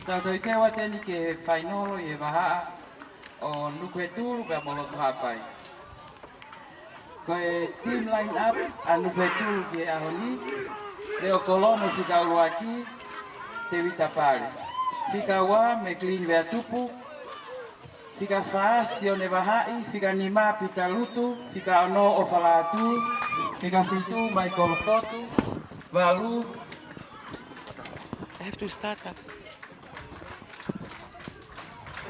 Tātou te awa tēni ke whainoro I waha o nuku e tūru ka molotu hapai. Ko e team line up a nuku e tūru ke ahoni, leo kolono whika urua ki te wita pare. Whika ua me clean vea tupu, whika whaa sio ne wahai, whika nima pita lutu, whika ono o whalatu, whika whitu mai kolofotu, walu. I have to start up.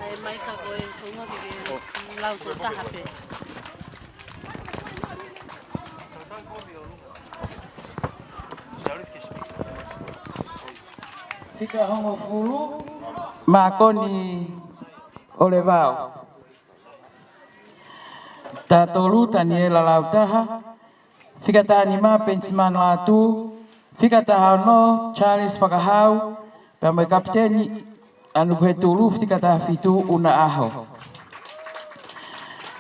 Ai mai ka koe kunga ki lau ko tahape. Whika hongo fulu, makoni o le wau. Tā tolu tani e la lautaha, whika tā ni mā pensimana la tū, whika tā hauno Charles Whakahau, pia mai kapiteni anu koe tūru whika tā whitu una aho.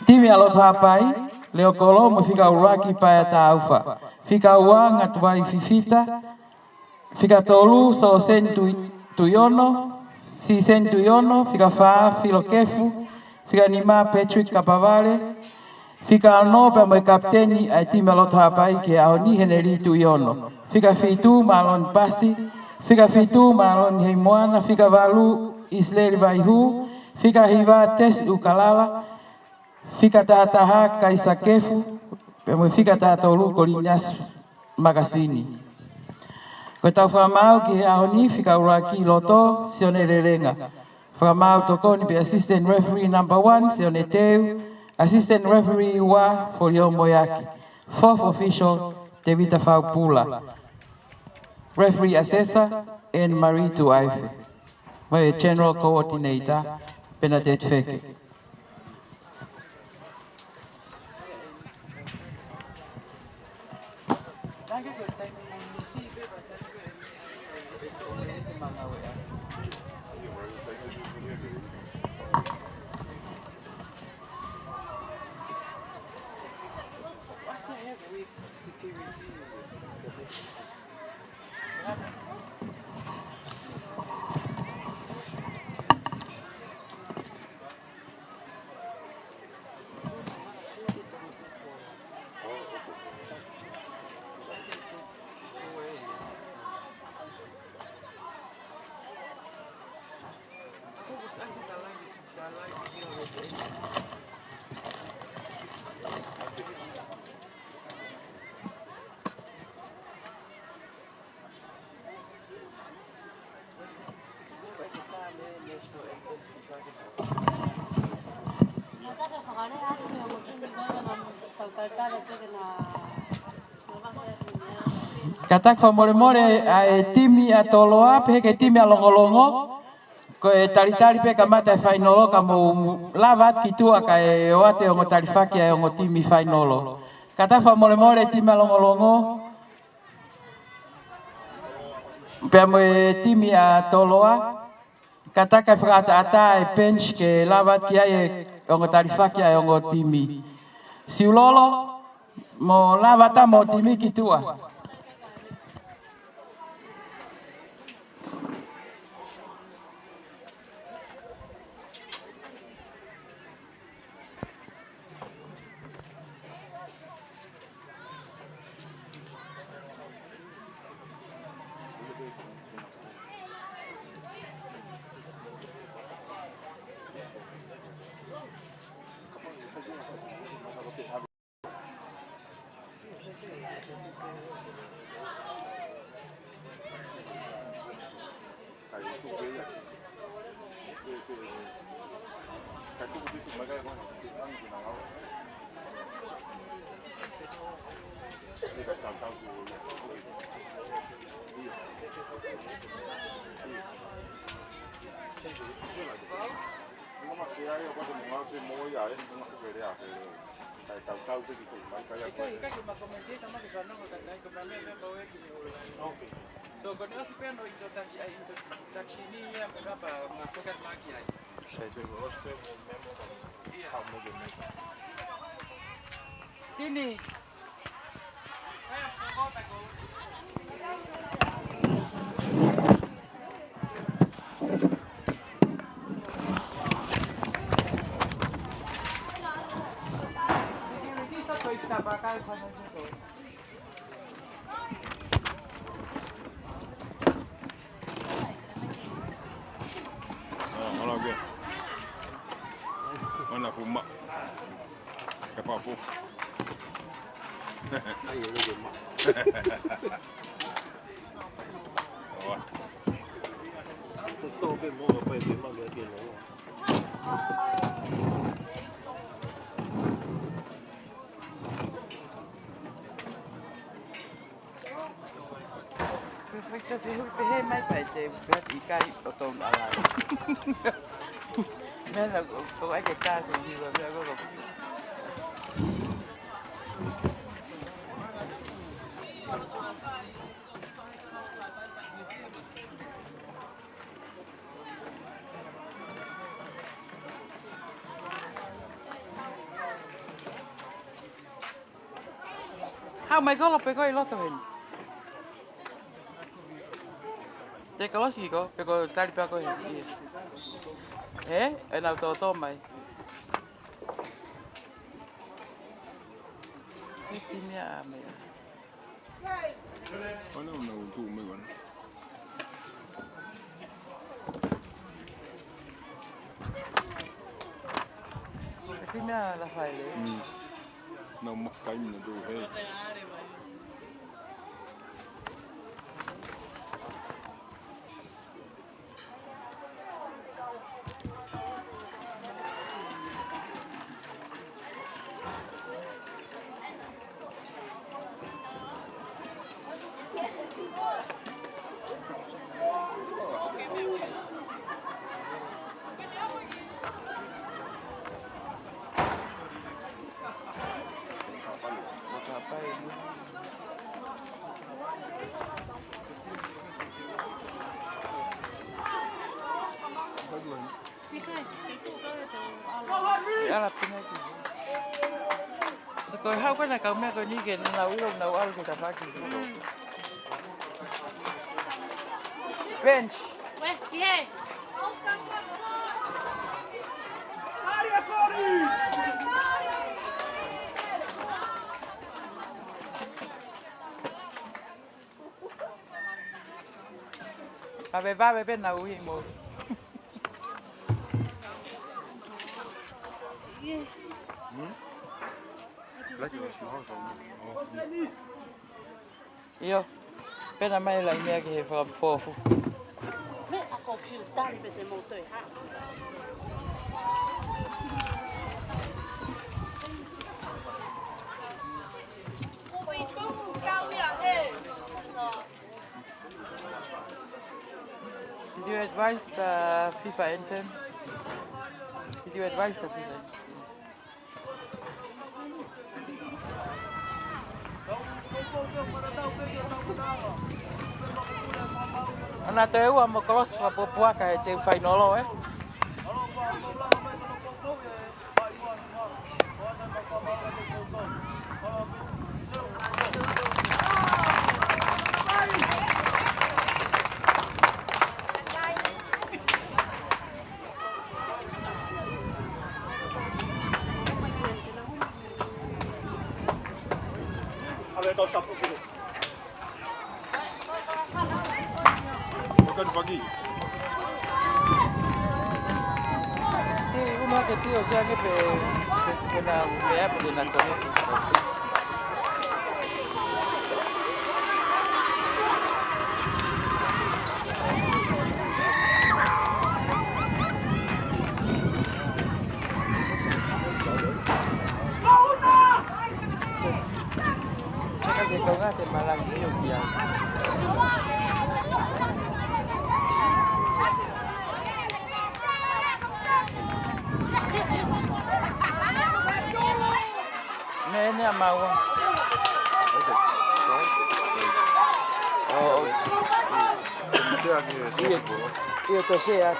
Timi alotu hapai, leo kolo mo whika uraki paia tā ufa. Whika ua ngatuai fifita, whika tolu so sentu tuyono, si sentu yono, whika whaa filo kefu, whika ni mā Patrick Kapavale, whika anō pia mai kapiteni ai timi alotu hapai ke ao ni heneri tuyono. Whika whitu malon pasi, whika whitu malon hei moana, whika walu Isleri Vaihu, whika hiwa tes ukalala, whika tātaha kaisa kefu, pia mai whika tātolu kolinas makasini. Koe tau whamau ki ahoni, whika uraki loto, sione rerenga. Whamau toko ni pe assistant referee number 1, sione teu, assistant referee wa Folio Moyaki. Fourth official, Te Vita Faupula. Referee assessor, and Marie Tuaife. My general coordinator, Bernadette Feke. Katak whamore ai timi a toloa, pe ke timi a longolongo, ko e taritari pe ka mata e whainolo ka mo lavat ki tua ka e oate o tarifaki e o timi whainolo. Katak whamore timi a longolongo, pe mo e timi a toloa, katak e whakata ata e bench ke lavat ki ai o tarifaki e o timi. Siulolo, mo lavata mo timi ki tua. So kung ano si Pedro introduction niya mga fokat lagi ay. Schedule hospital memo kamu gini. Tini. Ayo, fuma. Que fa fofo. Ai, eu não mal. Ó. Tô bem bom, vai bem mal aqui não. Perfecto, fíjate, mai pai te ikai o ton ala. Mela ko ai que tá con vivo, me hago lo. How mai ko lo pe ko i lo to hen. Te kalau sih kok, peko tali peko ya. Enak to mai. Ini ame. Mana una tu me wan. Ini la file. Na makai na tu hey. Apa ini? Ya lah pina tu. Sekolah hau kan nak kau me kau ni kan nau al kita pakai. Bench. Weh, dia. Va bebe nau mo. Lagi was mal so. Io. Pena mai la mia che fa fofo. Me ako filtar pe te moto ha. Did you advise the FIFA anthem? Did you advise the FIFA? Ana te ua mo kolos fa puaka e te fainolo Kau sapu dulu. Bukan pagi. Ti uno che ti o sea che per una mea per una cosa. Che tocate malansio via. Nene amawa. Oh. Io to sea.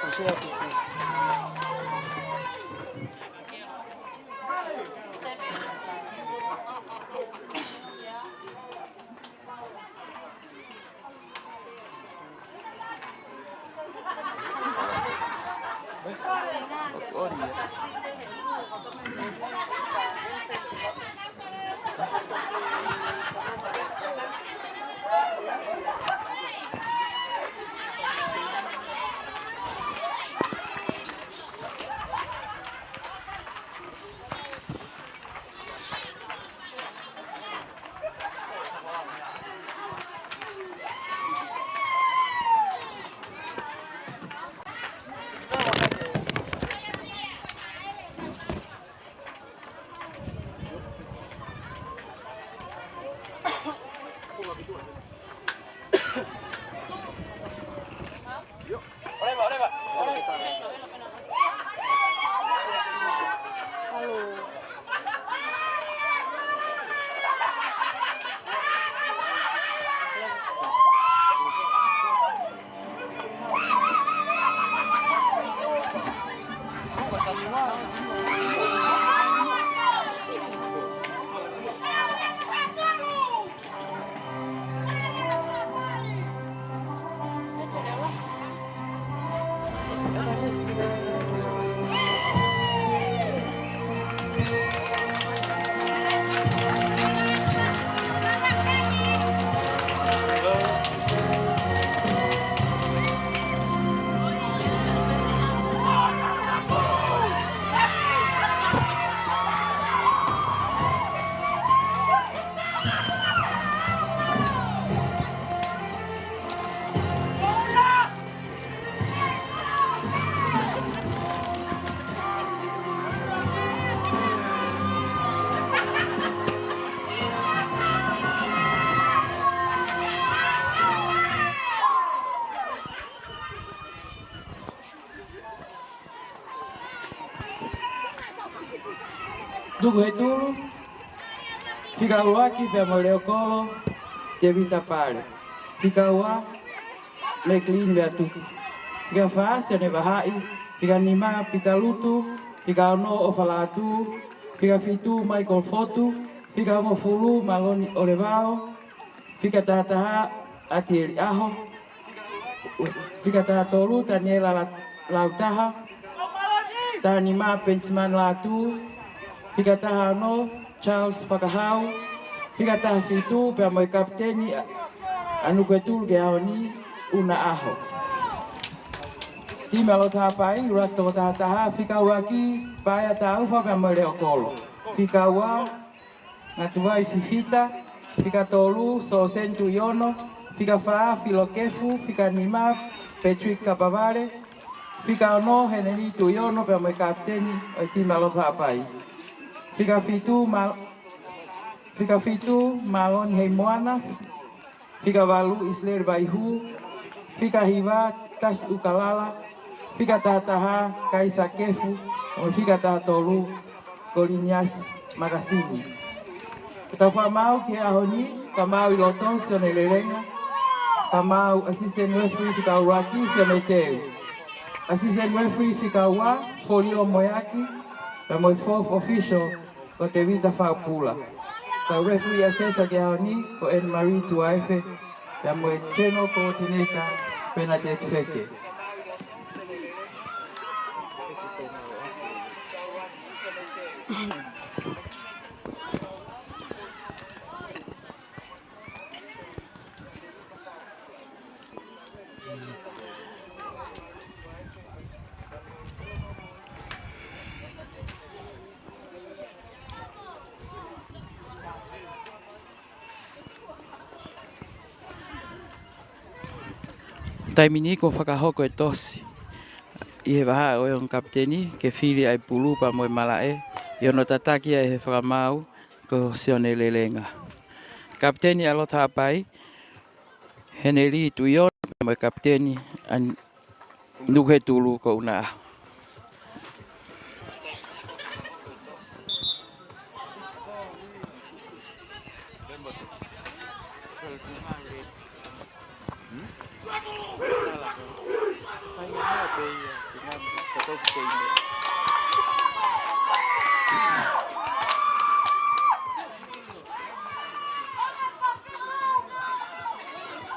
Dugu Hetulu, fika uwaki pia Moleokolo, Tevita pale. Fika uwa, Meklin bea tuku. Fika faasi ane bahai, fika nima Pitalutu, fika ono Ofalatu, fika fitu Michael Fotu, fika mofulu Maloni Olevao, fika tahataha Atieri Aho, fika tahatolu Daniela Lautaha, tanima Pensman Latu, fika tahano Charles Fakahau, fika tahafitu pia moi kapteni Anukwetul Gehaoni Una Aho. Time alo tahapai, urato tahataha, fika uraki, paya taufa pia moi Leokolo. Fika ua, ngatuwai fifita, fika tolu, Sosentu Yono, fika faa, Filokefu, fika nima, Patrick Kapavale, fika ono, Henelitu Yono pia moi kapteni, time alo tahapai. Fika fitu Malon Heimoana, fika walu Isler Baihu, fika hiva Tas Ukalala, fika tahataha Kaisa Kefu, fika tahatolu Kolinias Makasini. Kutafa mau ke ahoni, kamau iloton sione lelenga, kamau assistant referee fika uraki sione teu. Assistant referee fika ua, Folio Moyaki, na moi fourth official, ko Tevita Faupula. Ka referee assessor ke ahoni, ko Anne-Marie Tuaife, na moi general coordinator, Bernadette Feke. Taimini ko whakahoko e tosi. I he waha o yon kapteni ke whiri ai pulu pa moe malae. I ono tataki ai he whakamau ko sione lelenga. Kapteni alo tapai. Heneli tu yon pa moe kapteni an Dugu Hetulu ko Una Aho.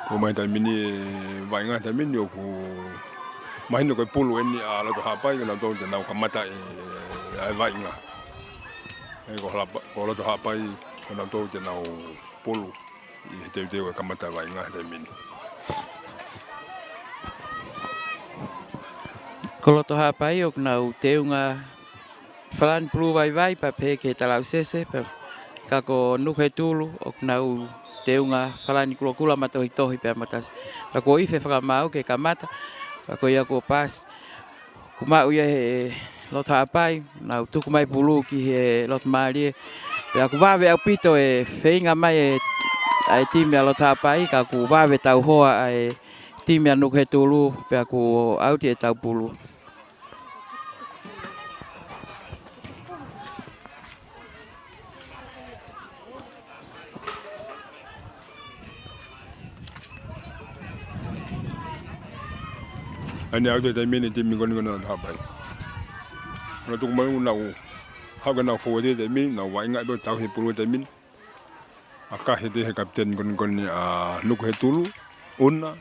Ko mai taimini vainga taimini o ko mahino ko pulu eni a lo hapai na do te nau kamata ai vainga. E ko lo hapai ko na do te nau pulu i te ko kamata vainga taimini. Ko to hapai o nau teunga falan pulu vai pa peke talau sese pa kako Dugu Hetulu o nau teunga falani kula matohi tohi pe matas. Ako ife whakamau ke kamata, ako ia ko pas. Kumau ia he lot hapai, nau tuku mai pulu ki he lot marie. Pe ako wawe au pito e whainga mai e ai timi a lot hapai, ka ako wawe tau hoa e timi a Dugu Hetulu, pe ako auti e tau pulu. Ani au te taimini timi koni kona hapai. na tu mai na u ha ga na fo de min na wa inga do tau he pulu de min aka he de kapten kon a nuku he tulu una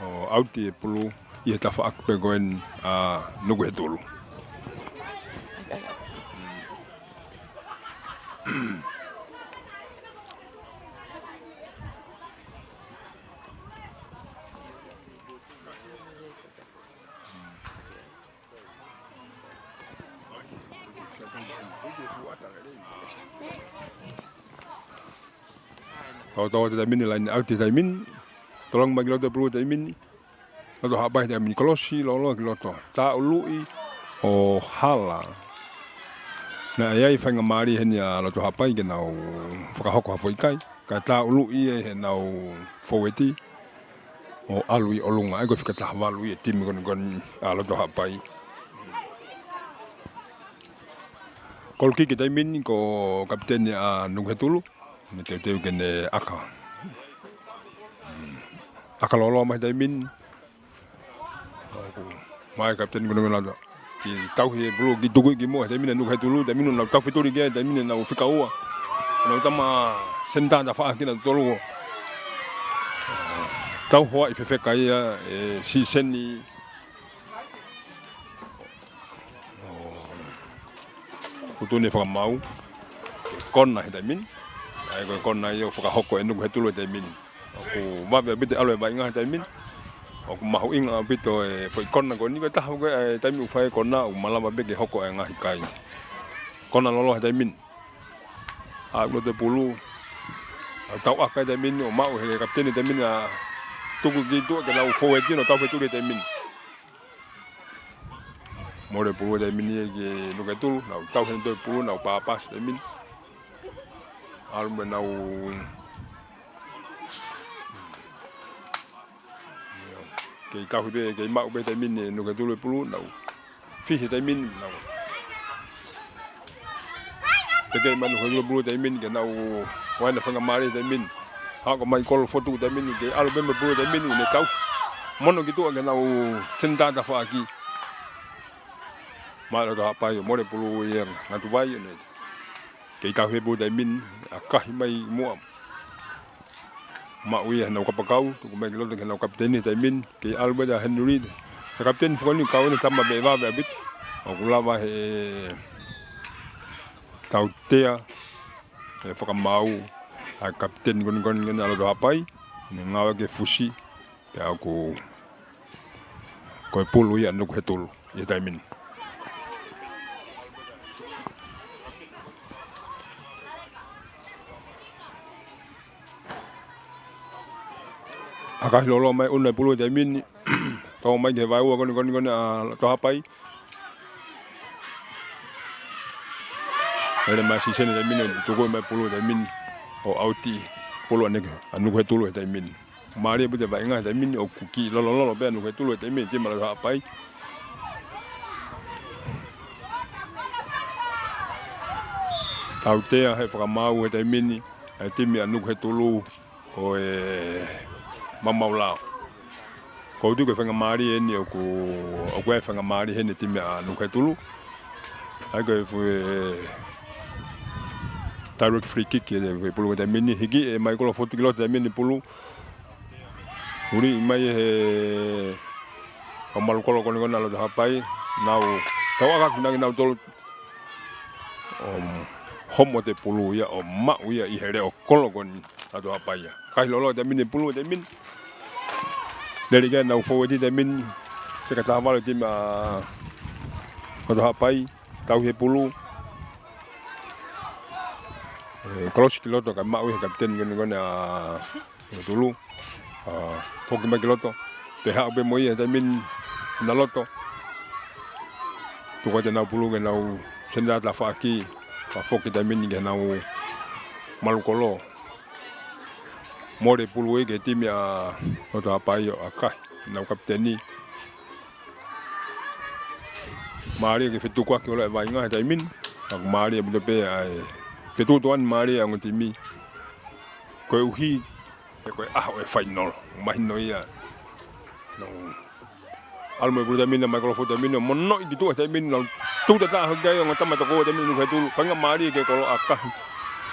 o auti pulu ia ta fa ak pegoen a nuku he tulu Tau te min lain auti te min tolong bagi loto pulu te min loto habai te min kolosi lolo loto ta ului o hala na ai fanga mari hen ya loto hapai ke nau whakahoko hafoi kai ka ta ului e he nau foweti o alui olunga ai ko fika ta walu e timi kon a loto hapai kolki ke te min ko kapten a Nunghetulu me te kene aka lolo mai dai min mai kapten gono la ki tau he bro ki dugu ki mo dai min nu Nunghetulu dai min na tau fitori ge dai min na fika ua na tama senta da fa ki na tolo tau hoa i fefe kai e si seni kutune fa mau kona he dai min ai ko kona yo whakahoko e Nunghetulu te min aku wabe bite aloe bai ngā te min aku mahu inga bito e poi kona ko ni ko tahu ko e te min ufai kona u malama beke hoko e ngahi kai kona lolo te min a lo te pulu tau aka te min o mau he kapteni te min a tuku ki tu ke lau fo e tino tau feturi te min more pulu te min e ke Nunghetulu na tau he te pulu na papas te min alme nau ke tau be ke mau be te min Nunghetulu pulu nau fihi te min nau te ke manu Nunghetulu pulu te min ke nau wana fanga mari te min ha ko mai kol foto te min ke albe me pulu te min ne tau mono ki tu ke nau senta ta fa aki malo ta pa yo more pulu yer na tu vai ne ke tau he pulu te min akahi mai mua ma uia na kapakau tu mai lo ke na kapten te min ke albe da Henry the kapten fo ni kau ni tama be va be bit o lava he tau tea e foka mau a kapten gon na lo hapai ni ngawa ke fusi pe aku ko pulu ia Nunghetulu ia te min aka lolo mai una pulu te min to mai ke vai ua kon a to hapai ele mai si sene te min to ko mai pulu te min o auti pulu ane Nunghetulu te min mari bu te vai nga te min o kuki lolo be Nunghetulu te min te mala hapai tau tea he whakamau he te min e timi a Nunghetulu o e mamau lao ko tu ke whanga mari e ni o ko e whanga mari he ni timi a Nunghetulu ai ko e direct free kick e pulu te mini hiki e mai ko 40 kilo te mini pulu uri mai he o malu kolo ko ngona lo hapai nau tau aka kinang nau tolo homo te pulu ia o mau ia i here o kolo kon atu hapai kai lolo te mini pulu te min dari kan nau forward te min se kata wale tim atu hapai tau he pulu cross kiloto ka mau he kapten ngona tulu foki mai kiloto te ha be moi te min na loto tu ko te nau pulu ke nau senda la fa aki pa foki te min ke nau malukolo more pulu ke timi a oto apai aka nau kapteni mari ke fitu kwa ke ola vai nga te min ak mari bu pe ai fitu tuan mari ang timi ko uhi ko e final mai no ia no almo pulu tamina mai kolo futa mina mono i tu tamina tu ta ha ga yo ngata ma to ko tamina nu tu fanga mari ke kolo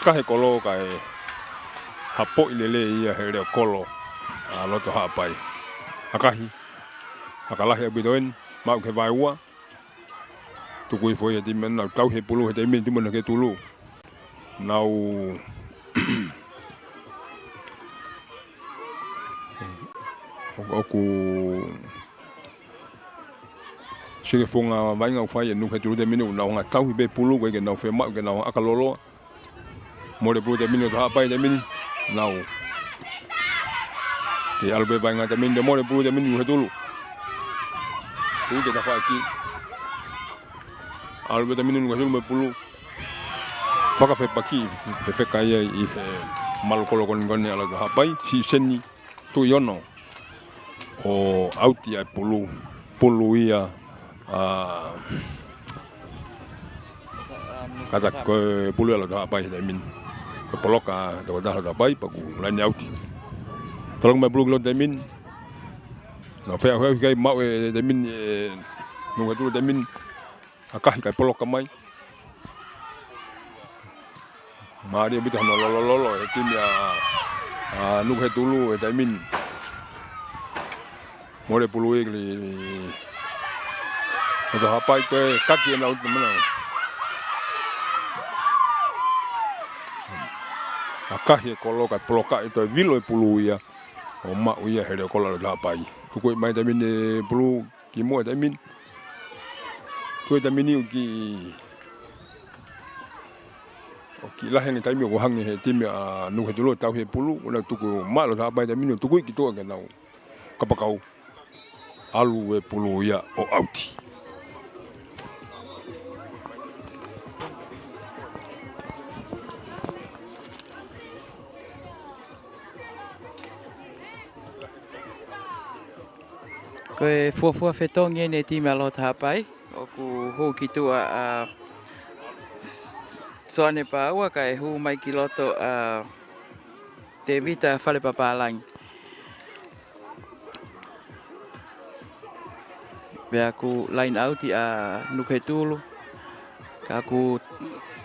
ka he kolo ka e hapo ilele ia hele kolo a loto ha pai akahi akala he bidoen ma ke vai wa tu ko foi di men na tau he pulu he tamina di mona ke tulu nau oku sege fonga vai ngau fai nu ke tulu de minu na nga tau be pulu ke na fe ma ke na akalolo mo de pulu de minu ha pai de min nau ke albe vai nga de min de mo de pulu de minu ke tulu tu ke ta fa ki albe de minu ke tulu me pulu faka fe paki fe kaya i mal kolo kon ngone ala ha pai si seni tu yono o auti ai pulu ia kata ko pulu ala ha pai de min ko poloka do da ha pai pa ku la nyauti tolong me pulu de min no fe ho kai mau de min no tu de min akah kai poloka mai mari bita no lolo e timia nu he tulu e tamin more pulu igli o hapai te kaki na ut mana akahi kolo ka ploka ito vilo e pulu ia o ma uia hele kola da hapai tu ko mai tamin e pulu ki mo tamin tu tamin ki ki la hen taimi ko hangi he timi a nu he dolo tau he pulu ona tuku malo ta bai da minu tuku ki to ga nau kapakau alu e pulu ia o auti ko e fua fetongi ne timi alo ta pai o ku ho ki tu a soane pa ua ka e hu mai ki loto te vita fale papalang. Bea ku line out i a nuke tulu. Ka ku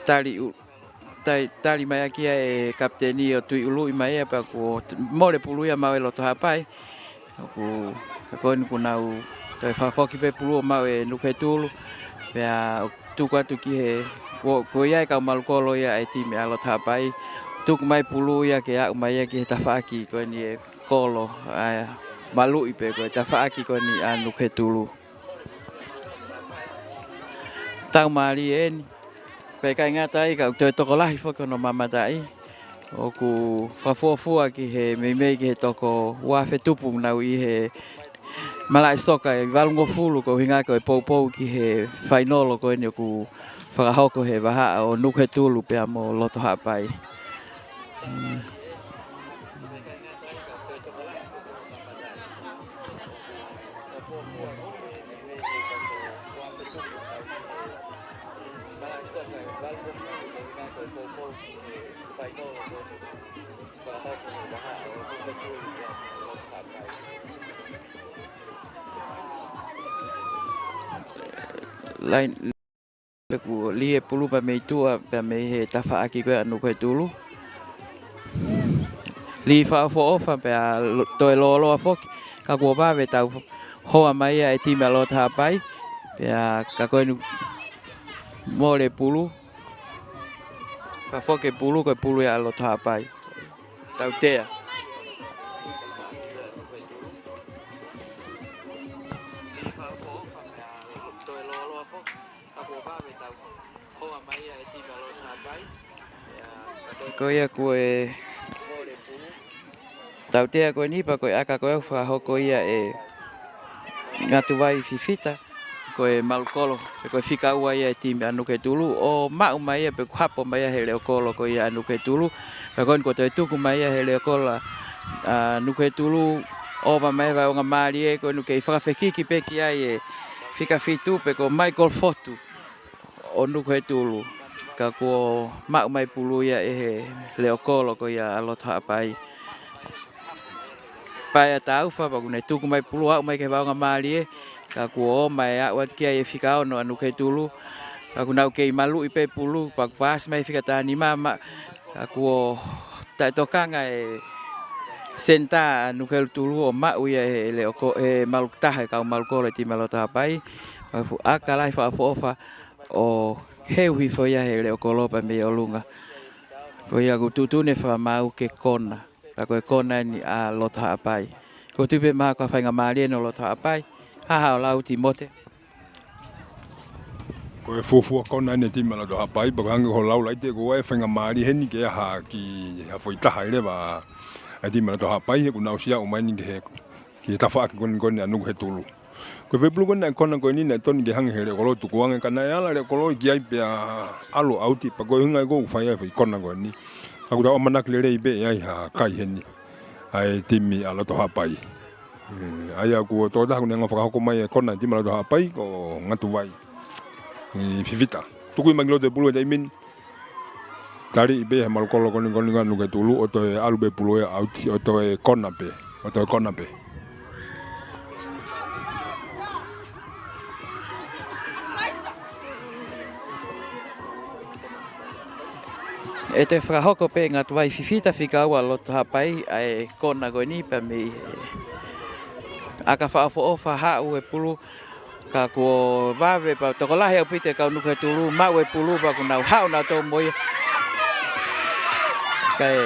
tali mai aki e kapteni o tui ulu i mai pa ku more pulu ia mau e loto hapai. Ku ka koni ku nau te whafoki pe pulu o mau e nuke tulu. Bea tuku atu ki he ko ia ka malkolo ia e timi alo tapai tuk mai pulu ia ke a mai ki tafaki ko ni e kolo malu ipe ko tafaki ko ni anu ke tulu tau mali en pe ka ngatai ka to to lahi fo ko no mama dai o ku fa ki he me ki he toko wa fe tupung na i he malai soka e valungo fulu ko hinga ko e pou ki he final ko ni ku whakahoko he waha o nuke tulu pia mo loto hapai. Lain ku lie pulu pa me tua pa me he tafa aki ko anu ko tulu li fa fo ofa pa to lo fo ka ko ba ve tau ho mai e ti me lo ta pai pa ka ko nu mole pulu pa fo ke pulu ya lo ta pai tau te ko ia ko e tau te ko ni pa ko aka ko fa ho ko ia e ngatu vai fifita ko e malkolo ko fika ua ia timbe anu ke tulu o ma mai pe hapo mai hele kolo ko ia anu ke tulu pa kon ko te tuku mai hele kola anu ke tulu o ba mai va nga mali e ko nu ke fa fekiki pe ki ai e fika fitu pe ko Michael Fotu o nu ke tulu ka ko ma mai pulu ia e leo kolo ko ia alo ta pai pai tau fa ba ne tu mai pulu mai ke ba nga mali ka ku o mai a wat kia e fika ono anu ke tulu ka ku nau ke malu ipe pulu pak pas mai fika tani mama ka ku o ta tokanga e senta anu ke tulu o ma uia e le o e malukta ka malko le ti malota pai pa fu aka lai fa fofa o hewi fo ia he le o kolopa me o lunga ko ia ku tutune fa mau ke kona pa ko kona ni a lota pai ko tupe ma ka fainga mali no lota pai ha lau ti mote ko e fufu kona ne ti malota pai ba hang ho lau lai te ko e fainga mali he ni ke ha ki ha foi ta haile ba a ti malota pai ku na usia o mai ni ke ki ta fa kon anu he tulu ko ve blu kon kona ko ni na ton ge hang he le ko lo tu ko ang kana ya la le ko lo ki ai pe alo auti pa ko hunga ko fa ya foi kona ko ni ka ku da manak le re be ai ha kai he ni ai timi ala to hapai ai aku to da kun nga fa ko mai kona timi ala to hapai ko ngatu vai fifita tu ku maglo de bulu dai min tari be mal ko ko ni nganu ke tulu o to alu be bulu ya auti o to kona pe o to kona pe e te whakahoko pe ngā tuai fifita whika ua loto hapai ai kona koe ni pa me aka whaafo o whahau e pulu ka kua wawe pa toko lahi au pite kau nuke tulu mau e pulu pa ku nau hau nā tō moi kai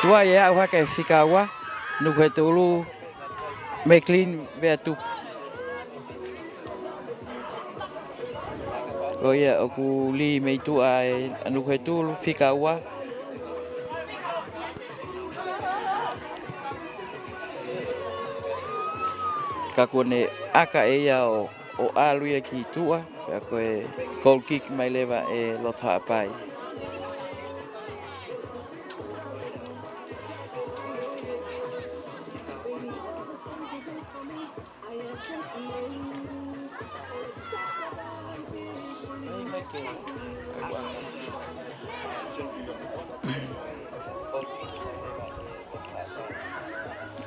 tuai e au haka e whika ua nuke tulu me clean vea tupu ko ia o ku li mei tu ai anu ke tu fika ua ka kone aka e ia o alu ia ki tua ka ko e goal kick mai leva e lota pai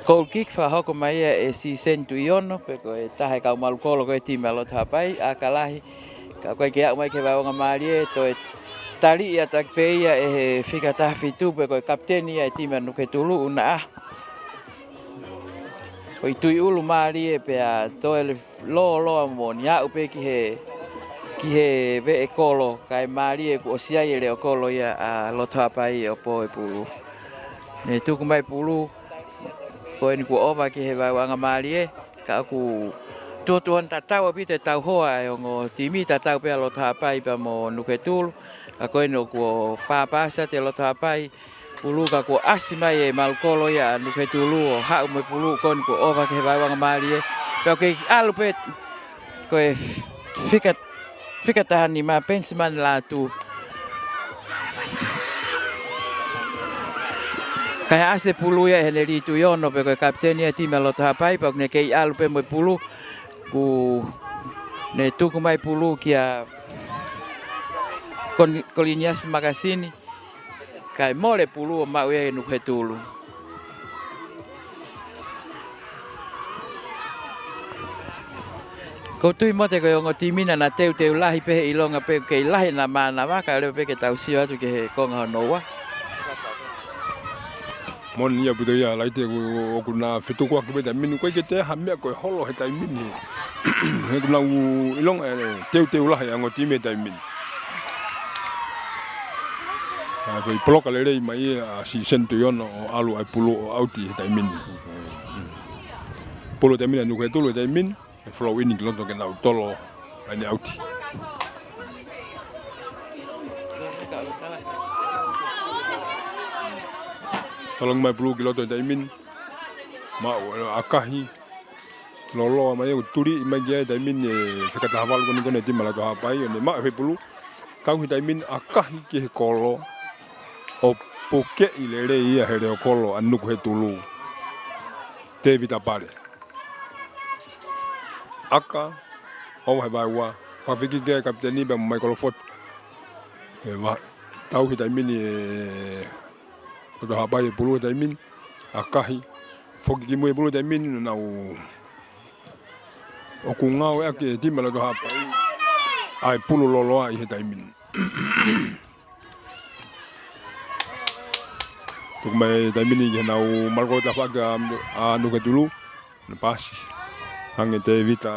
goal kick fa hoko mai e si sentu iono pe ko e tahe ka malukolo ko e time lota pai akalahi ka ko ke mai ke wa mari e to e tali ia tak pe ia e fika ta fitu pe ko kapteni ia time no ke tulu una ko i tui ulu mari e pe a to e lo mo nia upe ki he ve e kolo kai mari e ko sia ile o kolo ia a lota pai o po e pulu ne tu ku mai pulu ko ni ku ova ki he wanga mali e ka ku tuan tatau pite tau hoa e ngo timi tatau pe lo tapai pa mo nuke tul ka ko no ku pa sa te lo tapai pulu ka ku asimai e malkolo ya nuke tulu o ha mo pulu ko ni ku ova ki he wanga mali e pe ke alu pe ko e fika tahan ni ma pensman la tu kaya ase pulu ya heneri tu yono pe ko kapteni ti melota hapai pa ne kei alu pe mo pulu ku ne tu ku mai pulu kia kolinias makasini kai mole pulu ma we nu hetulu ko tu mo te ko ngo timina na teu lahi pe ilonga pe kei lahi na mana wa ka le pe ke tau sia tu ke ko ngonoa mon ia puto ia lai te o kuna fitu ko ke ta minu ko ke te ha me ko holo he ta minu he kuna u ilong teu la ya ngoti me ta min a ve ploka le rei mai a si sento yo no alu ai pulo auti he ta min pulo ta min no ke tulo ta min e flow in lo to ke na tolo ani auti tolong mai pulu kilo to daimin ma akahi lolo mai turi mai dia daimin e fika tahawal ko ni ti mala to hapai ne ma fe pulu kau hi daimin akahi ke kolo o poke ilere ia hele kolo anu ko tulu te vita pare aka o mai vai wa pa fiki ke kapteni be mai kolo fot e wa tau hi daimin e do habai pulu daimin akahi foki ki mo pulu daimin na u o ku ngau e ke tima lo ha pai ai pulu lolo ai he taimin tu mai taimin ni na o marco ta fa ga anu ke dulu na pas hange te vita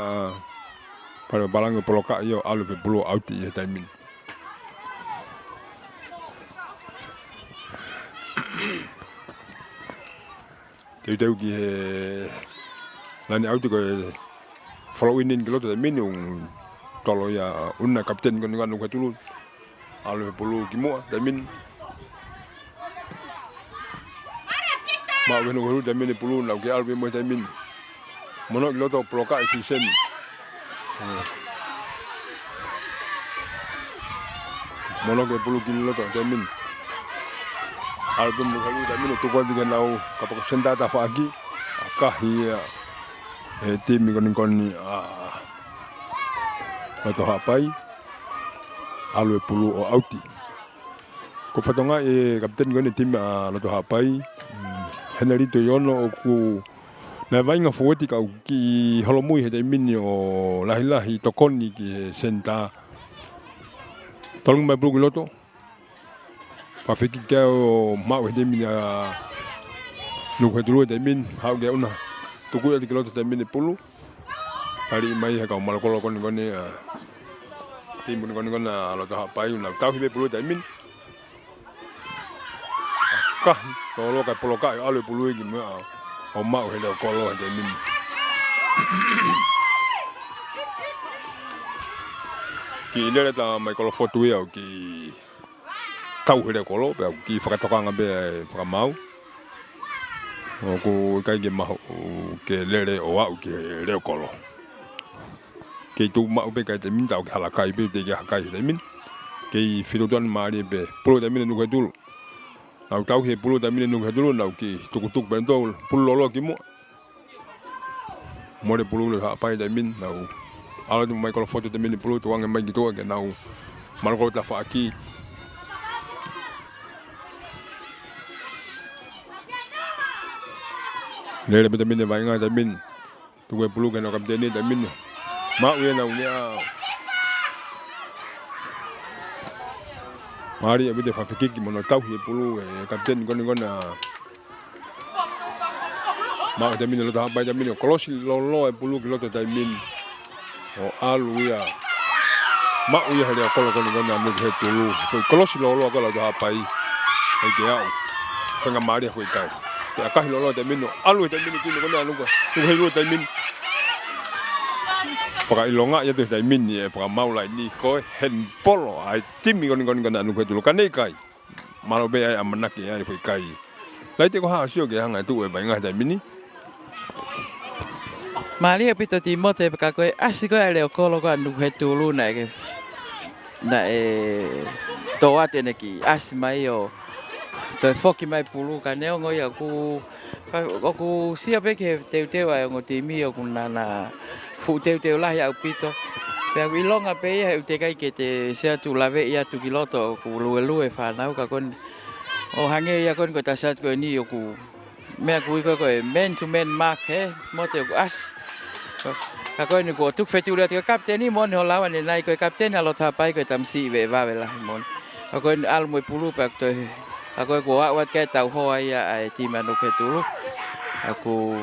para balango poloka io alu ve bulu auti he taimin te ki lani auti ko follow in ke lo taimin un tolo ya una kapten kon nganu ke dulu alu ve bulu ki mo taimin ma weno hulu taimin bulu na ke alu mo taimin mono lo to poloka si sen mono ke bulu ki lo to taimin album kalu taimin to ko diga nau kapag senda ta fa aki kahia timi kon ni to hapai alu pulu o auti ko fatonga kapten ngone tim lo to hapai Henrito Yono o ku na vainga fueti ka ki holomui he taimin o lahi tokoni ki senta tolong mai bulu loto pa fiki ka o mau he taimin nu he dulu taimin hau ge una tuku ya kiloto taimin pulu hari mai ha ka mal kolo kon tim kon lo to hapai una tau hi pulu taimin kah tolo ka poloka alu pulu gi ma o mau he kolo he min ki le ta mai kolo foto ya ki tau he kolo pe ki fakatoka ngabe fa mau o ko kai ge ma ke le o wa ki le kolo ke tu ma pe ka te min ta hala kai be te ga kai te min ke filo don mari be pulu te min nu ke dulu au tau he pulu taimin nu hedulu nau ki tukutuk bendo pulu lolo ki mo more pulu le ha pai taimin nau ala tu mai kolo foto taimin pulu tu wang mai gitu ke nau mal ko ta fa aki le taimin vai nga taimin tu ke pulu ke no kapten ni taimin ma u nau nia mari abide fa fikiki mono tau he pulu kapten kon ma taimin lo ta pai taimin kolosi lolo e pulu ki lo taimin o alu ya ma u ya hele kolo kon anu he tulu foi kolosi lolo ko lo ta pai e ke au fenga mari foi kai te akahi lolo taimin alu taimin ki kon anu ko he lo taimin Faka ilonga ya tu taimin ni faka mau lai ni ko hen polo ai timi kon anu ko dulu kanai kai malo be ai amanaki ai foi kai lai te ko ha sio ke hanga tu e bainga taimin ni Mali apito timote ka ko asi ko ale kolo ko anu ko dulu na ke na to atene ki as mai o to foki mai pulu ka ne ngo ya ku siapa ke te wa ngo timi o kunana fu te la ya upito pe ilonga pe ya te kai ke te sia tu lave ya tu kiloto ku lu fa na ka kon o hange ya kon ko tasat ko ni ku me ku ko men to men mark he mo te as ka ko ni ko tuk fetu le te kapten ni mon ho lawan ni nai ko kapten alo ta pai ko tam si ve va la mon ka ko al mo pulu pe to ako ko wa ke tau ho ya ai ti manu ke tulu aku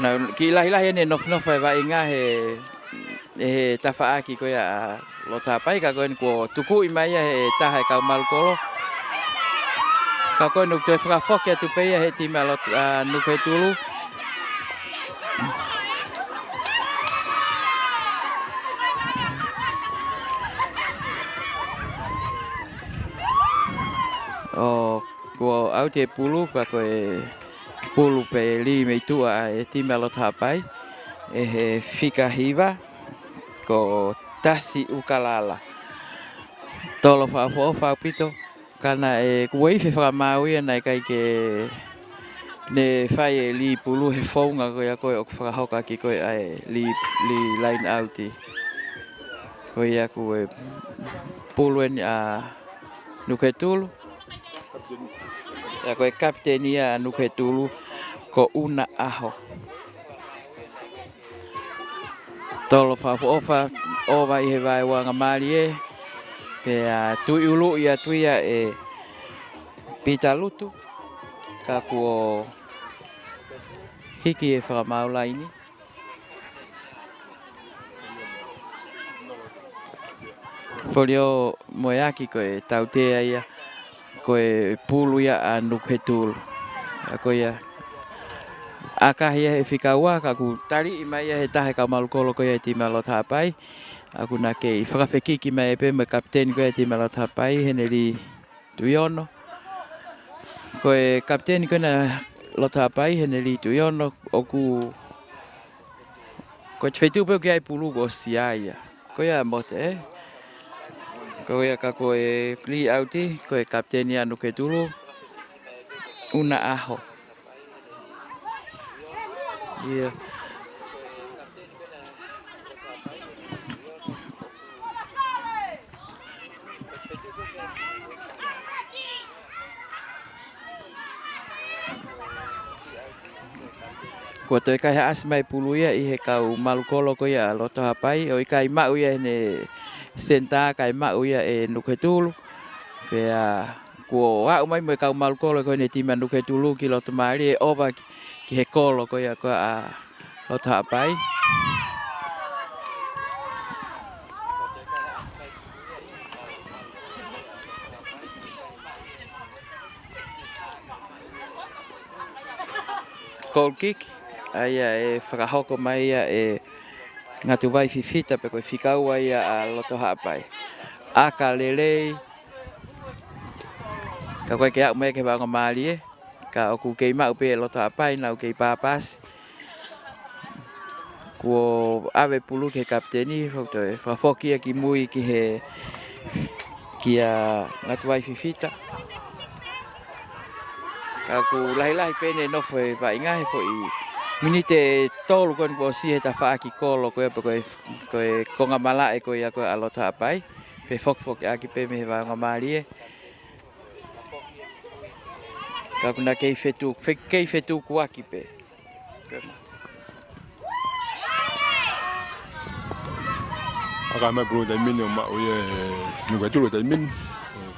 na kila ne no va inga he tafa aki ko ya lo ta pai ka ko tuku imai ya he ta ha ka mal kolo ka ko no te fra fok ya tu pe ya he ti malo nu ke tulu o ko au te pulu pa ko pulu pe li me tua ti malo tapai he fika hiva ko tasi ukalala tolo fa pito kana ko i fa maui na kai ke ne fai li pulu he fonga ko ya ko fa hoka ki ko li line out ko ya ko pulu en nu ke tulu ya ko kaptenia anu ke tulu ko una aho tolo fa o vai he vai wanga mali e pe a tui ulu ia tuia e pita lutu ka kuo hiki e whakamaula ini. Polio moeaki koe tautea ia koe pulu ia a nukhe tulu. A koe ia akahi e whikaua ka ku tari i mai he tahe ka malukolo koe e tima lot hapai. Aku na kei whakawhekiki mai e pe me kapteni koe e tima lot hapai hene li tuiono. Koe kapteni koe na lot hapai hene li tuiono oku koe twhetu peo ki ai pulu ko siaia. Koe a mote e. Koe ka koe li auti koe kapteni anu ke tulu una aho. Iya. Ko toi kai asmai pulu ia I he kau malukolo ko ia loto hapai o kai mau ia ne senta kai mau ia e nuketulu pe a ko wa mai me kau malukolo ko ne tima nuketulu ki loto mari e ova ki he kolo ko ia ko a loto hapai goal kick Aia e whakahoko mai ia e ngatu vai fifita pe koe whikaua ia a loto hapai. Aka lelei. Ka koe ke au mai ke wanga maali e. Ka oku kei mau pe loto hapai nau kei papas. Kuo awe pulu ke kapteni whaktoe. Whafokia ki mui ki he ki a ngatu vai fifita. Ka ku lahi pene nofo e wa ingahe fo I minite tolu kon ko si eta faaki kolo ko koe konga mala e ko ia ko alota apai pe fok aki pe me va ngamali e ka kuna kei fetu ku aki pe aka mai bro dai min ma o ye nu ga tulo dai min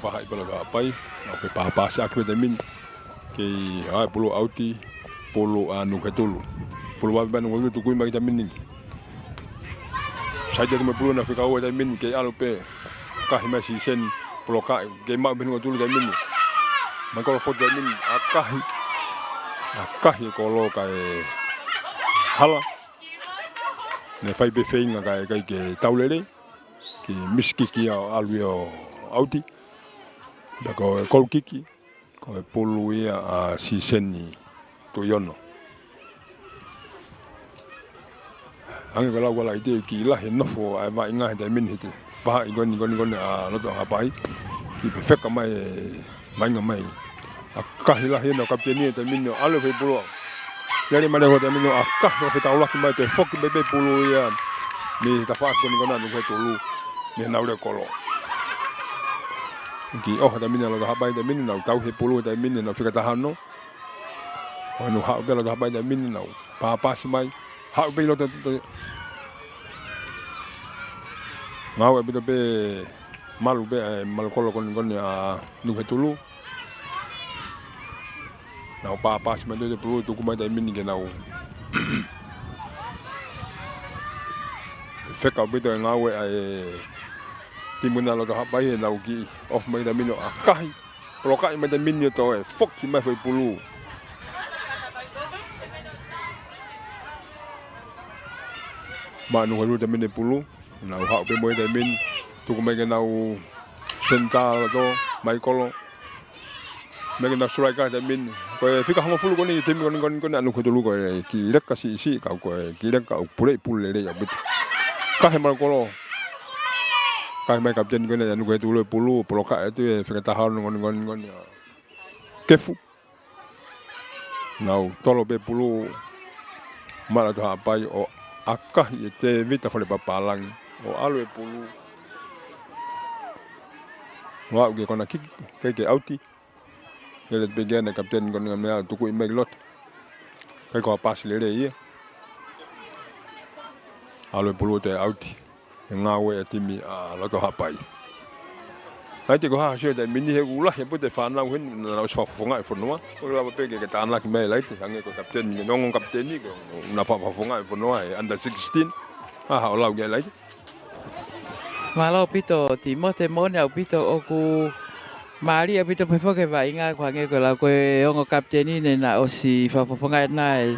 fa hai bala apai na fe pa sa aki dai min ke ai polo auti polo anu ketulu polo wa banu ngulu tu kui mai tamin ni sai de me polo na fika o tamin ke alo pe ka hi si sen polo ka ke ma ben ngulu tamin ni ma ko fo tamin akahi ko lo ka e hala ne fai be feinga ka ke taulele ki miski ki alio auti da ko kiki ko polo ia a si sen ni tuiono. Ange kalau wala ide ki la he nofo ai va inga he min hite fa igoni a loto hapai ki perfect mai mai akah la he no kapteni te min no alo fe pulo lari mane ho te min no akah no fe taula ki mai te fok bebe pulo ia ni ta fa goni no he tolu ni na ule kolo ki te min lo hapai te min no tau he pulo te min no fika tahano Anu hak ke lo hapai da min no pa si mai hak be lo te ngau be be malu be mal kolo kon a nu hetulu na pa si mai de pro tu kuma da min ke nau feka be de ngau e timuna lo hapai na ki of mai da min a kai pro kai mai da min to e fok ki mai foi pulu ma nu helu de min pulu na ha pe mo de min tu ko me na senta do mai kolo me na surai ka de min ko fika hamo fulu ko ni tim ko anu ko dulu ko ki rek ka si ka ko ki rek ka pure pule le ya bit ka he mal kolo ka me kapten ko na anu ko dulu pulu ka itu fika tahun ngon kefu na tolo be pulu mala do ha pai o akah ye te vita fale papalang o alo e pulu wa ge kona ke auti ele begene kapten kon ngam tuku imeglot kai ko pas lere ye alo pulu te auti ngā we timi a loto hapai ai te ko ha sio te mini he ula he pute whanau hen na os whafonga e whanua o la peke ke tāna ki mei laite hange ko kapten ni nongon kapteni ko na whafonga e whanua e under 16 ha o lau ge laite Malo pito ti mote mone au pito oku mari au pito pe foke va inga ko hange ko la ko ongo kapteni ne na osi whafonga na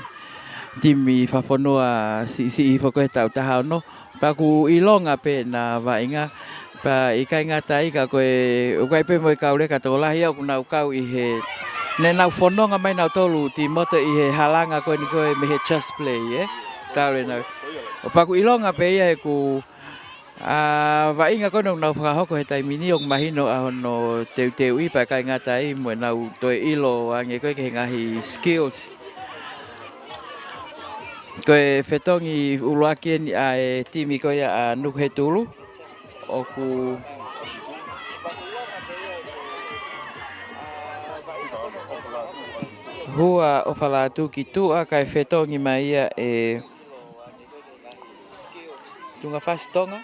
timi whafonua si foko e tau taha no pa ku ilonga pe na va inga pa ikai ngata ika koe ukai pe mo kaule ka to lahi au na ukau I he ne na fononga mai na tolu ti moto I he halanga koe ni koe me he chess play tau na o pa ku ilonga pe ia ku va inga kono na whakahoko he tai mini o mahino a no teu I pa kai ngata I mo na toi ilo ange koe ke ngahi skills koe fetongi uluaki ni a timi koe a nuku he tulu oku hua o falatu ki tua kai fetongi mai ia tunga fastonga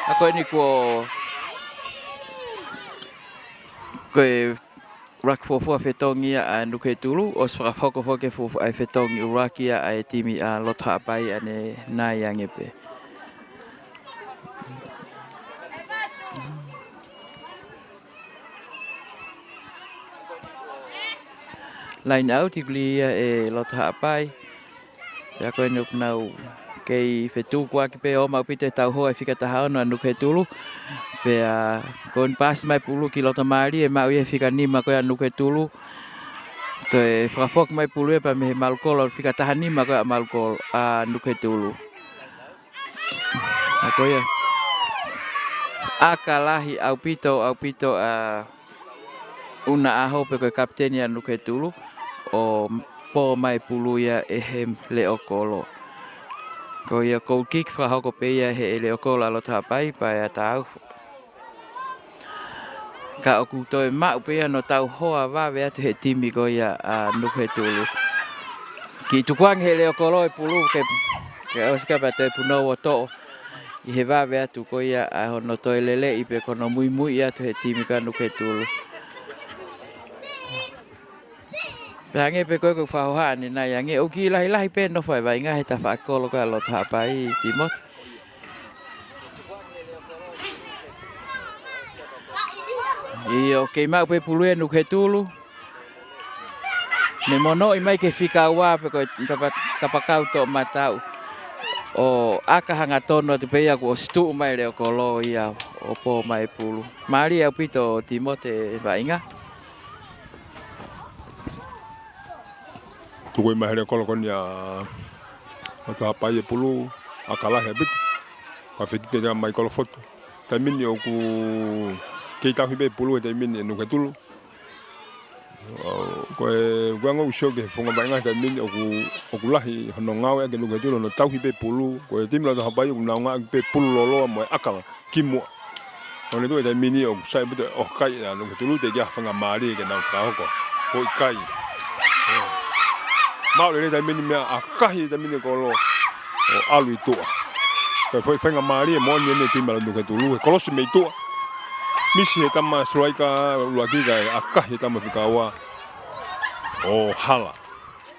ako ni ko koe rak fofua fetongi a nuke tulu os whakafoko foke fofu ai fetongi uraki a timi a lotha apai ane nai angepe. Line out igli lotha apai ya koe nuk nau kei fetu kwa ki pe o mau pite tau hoa fika tahao no nuke tulu pe kon pas mai pulu ki lota mari e mau ia fika nima koe nuke tulu to e frafok mai pulu e pa me malkolo fika tahanima koe malkolo a nuke tulu ako ia akalahi au pito una aho pe koe kapteni a nuke tulu o po mai pulu ia ehem leo kolo ko ia ko kick fra hoko pe ia he leo kolo lota pai pa ia tau ka oku toi mau pe no tau hoa va ve atu he timi ko ia nuke tulu ki tukwang he leo kolo e pulu ke oska pa te puno o to I he va ve atu ko ia no toi lele I pe kono mui atu he timi ka nuke tulu Hange pe koe ko whaoha ni nai ange o ki lahi pe no whai vai ngā he ta whaakolo ka lo ta pai timot. I o kei mau pe pulue nu ke tulu. Me mono I mai ke whika wā pe koe kapakau to matau. O aka hanga tono te peia ko stu mai leo kolo ia o po mai pulu. Mari au pito timote vai ngā. Tuko I mahere kolo koni a ta pai e pulu akala he bit ka fiti te mai kolo foto ta mini o ku ke ta hibe pulu te mini no ke tulu ko e gwango usho ke fonga banga ta mini o ku lahi no ngau e ke no ke tulu no tau hibe pulu ko e timla ta pai ku na nga pe pulu lolo mo akala kimo ona do te mini o sai bit o kai no ke tulu te ja fanga mari ke na ka ko kai Mau le ta mini me akahi ta mini kolo o alu I toa. Ka foi fenga mari e mo ni me timba no ke tulu kolo se me toa. Misi he tama sroika luaki ga akahi tama fikawa. O hala.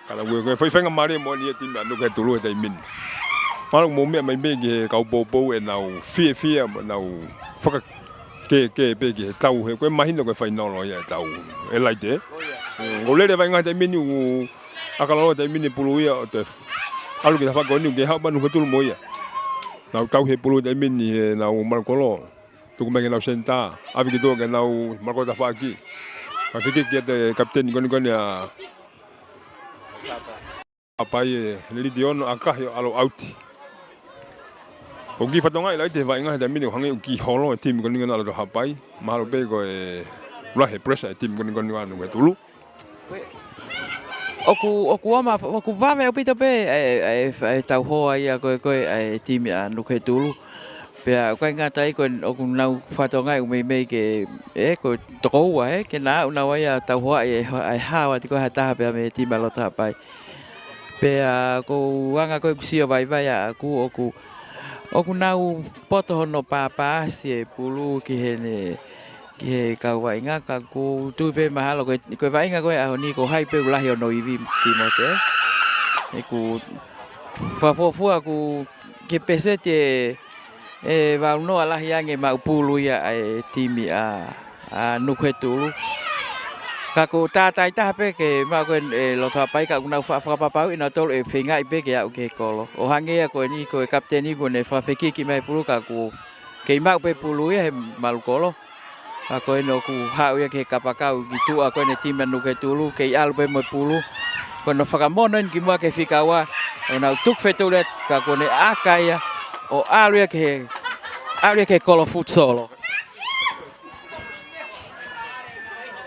Kala we foi fenga mari mo ni timba no ke tulu ta mini. Malu mo me mai bege ka bobo e nau fie nau foka ke bege tau he ko mahino ko fai no ya tau. E laite. Ngolele vai ngata mini akala te mini pulu ia o te alu ki ta whakoni ke hau manu katulu mo ia. Nau tau he pulu te mini he nau markolo. Tuku menge nau senta. Awi ki toa ke nau markolo ta whaki. Ka whiki ki te kapteni koni a apai e lidi ono akahi alo auti. O ki whatonga I lai te whainga he te mini hangi u ki holo e timi koni alo to hapai. Mahalo pe ko e ulahe presa e timi koni anu e tulu. Oku vame o pito pe tau hoa ia koe timi a nuke tulu. Pea koe ngata I koe oku nau whatonga I mei ke koe tokoua ke nā unau ia tau hoa ai hawa ti koe hataha pea me timi a lota pai. Pea ko anga ko sio vai aku oku nau poto hono papa si pulu ki he ka wainga ka ku tu pe mahalo ko wainga ko a ni ko hai pe ulahi ono iwi Timote. E ku fafo aku ke pese te va no ala yange ma pulu ya timi a nuketulu. Kako tatai tape ke ma ko lo tapai ka una fa papa ina tol e finga ipe ke au ke kolo o hange ko ni ko kapteni ko ne fa feki ki mai pulu ka ku ke ma pe pulu ya mal kolo ako no ku hau ya ke kapakau gitu ako ne tim nu ke tulu ke al pe mo pulu ko no fa monon ki mo ke fikawa ona tuk fetulet ka ko ne akaya o alu ya ke kolo futsolo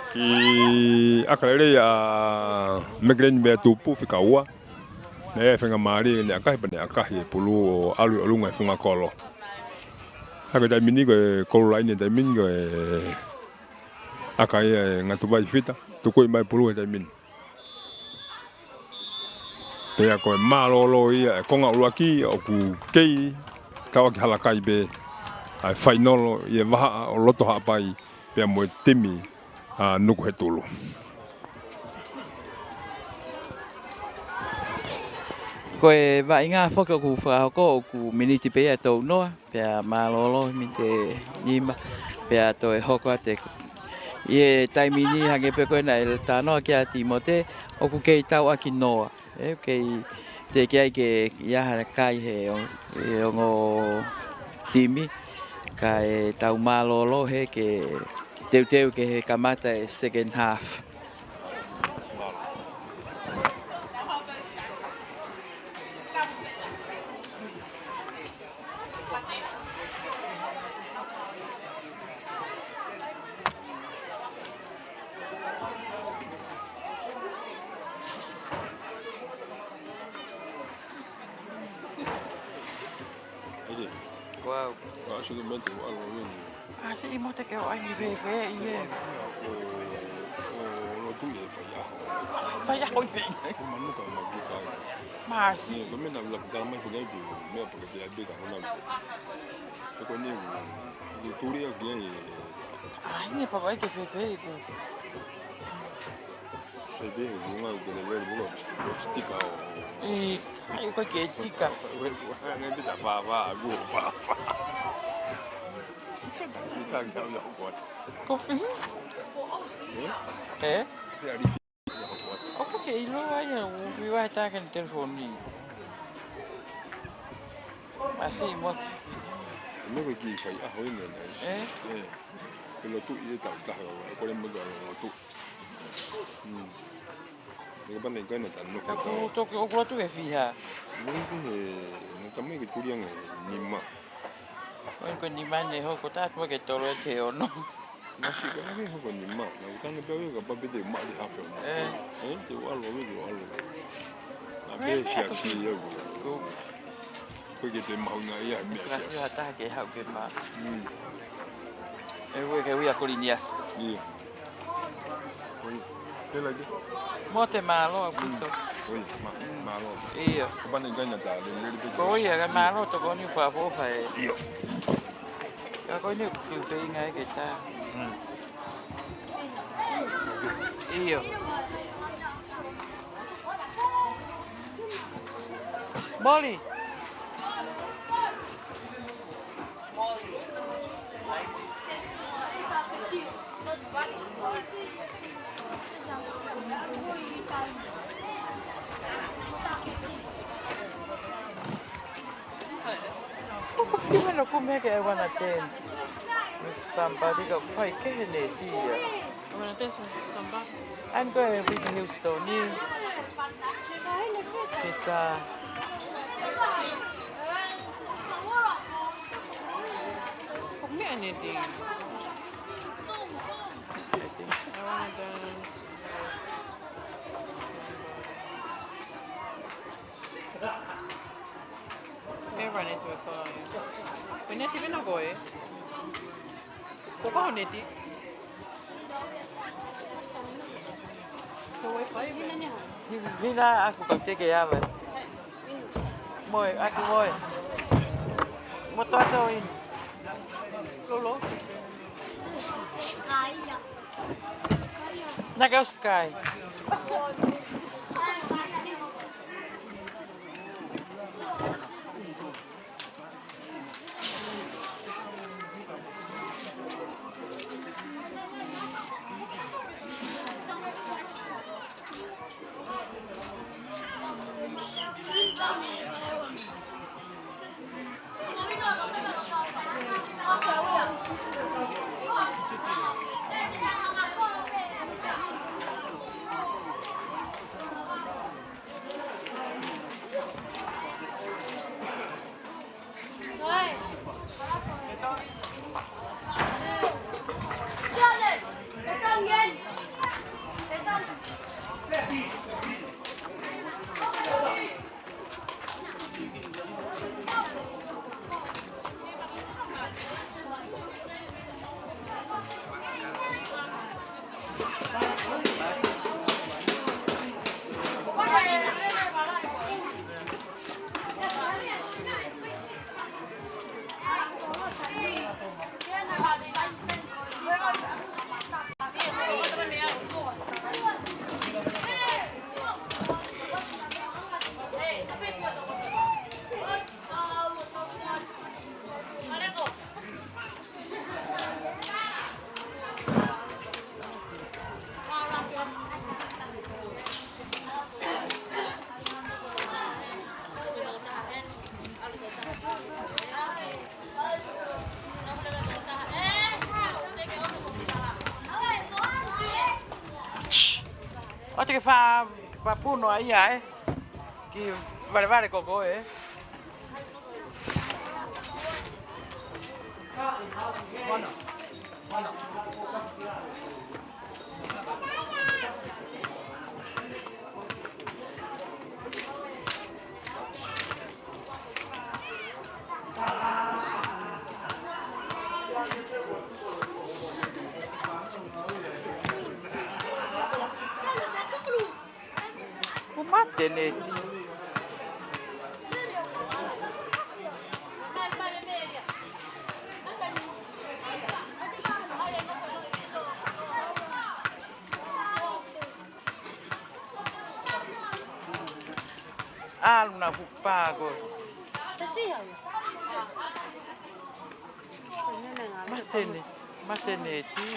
Ki akalele ya meglen be tupu fika ua. Ne fenga mari ne akahi pulu alu olunga funga kolo. Haka da mini ko kolo lain da mini ko akai ngatubai fita tuku mai pulu da mini. Pe ko malolo ia konga ulaki o ku kei kawa ki halakai be ai final ia vaha o loto hapai pe mo timi nuku he tulu. Koe va inga foka ku fa ko ku miniti pe to no pe malolo mite nima pe to e hoko te ye taimini hange pe ko na el tano ki a Timote o ku ke tau aki noa e ke te ke ya kai he o ngo timi kai tau malolo he ke teu ke he kamata e second half. Wow. Acho mente o algo Asi imo te ke o ai ve ie. lo tu ye falla. Falla hoi ve. Manu ta ma buka. Mas Sì, come na la puta mai puoi di me perché ti abita con una. E quindi di turi a vieni ai ne papai ke ve go. e bene, non è che ne vedo uno stica o E ai ko ke tika. ne vita fa, gu fa. Di tanga una qua. Ko fi. Eh? Ya di O ko ke ilo ai o vi wa ta kan telefoni. Asi imo. no che chi fai a hoine Eh? quello tu io ta quello mo lo tu. Che bane che ne tanno fa. Ko to ke o ko tu e fi ha. Non che tu yang ni ma. Ko ni mane ho ko ta mo ke to le te o no. Ma si che ne ho con ni ma, la utanga pe io che pa vede ma di hafe. Ti allo lo allo. La pe si io. Ko Perché te ma una ia mi kasi si. hata ke ha ke ma. E we ke wi a kolinias. Io. Te la di. Mo te malo a puto. Oi, ma lo. Io. Che bane che ne ta le di. Ko ia ga malo to ko ni fa fo fa e. Io. Ka ko ni ku pe ngai ke ta. Io. Boli. Gimana come che wanna dance? Somebody go fai che ne dia. Wanna dance with samba? I'm going with Houston. Kita Không biết anh đi. I wanna dance. May run into a car. Benetti ben ako eh. Kung pa Benetti? Kung wifi ba? Mina aku kau teke ya ba. Moi aku moi. Mo to to in. Lolo. Naga sky. Ote que fa puno aí ai. Que vale coco Mate ne. Ah, una pago. Mate ne ti.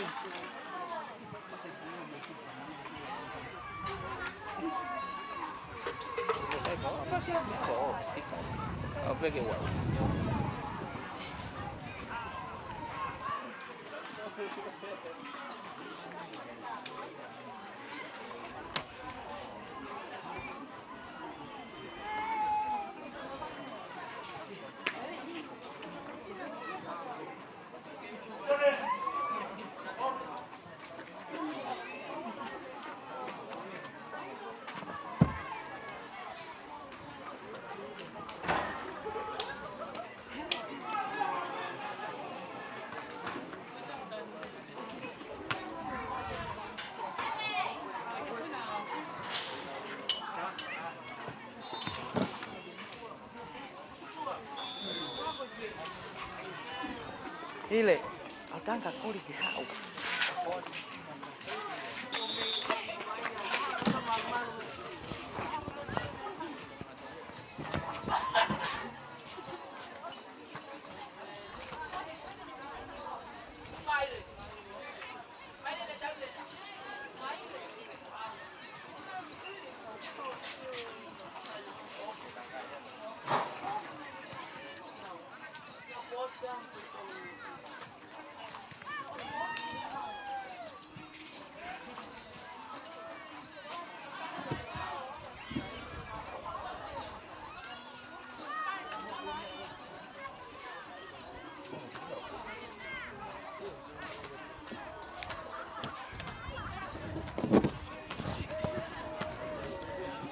Ile, altanga kuri ki hau.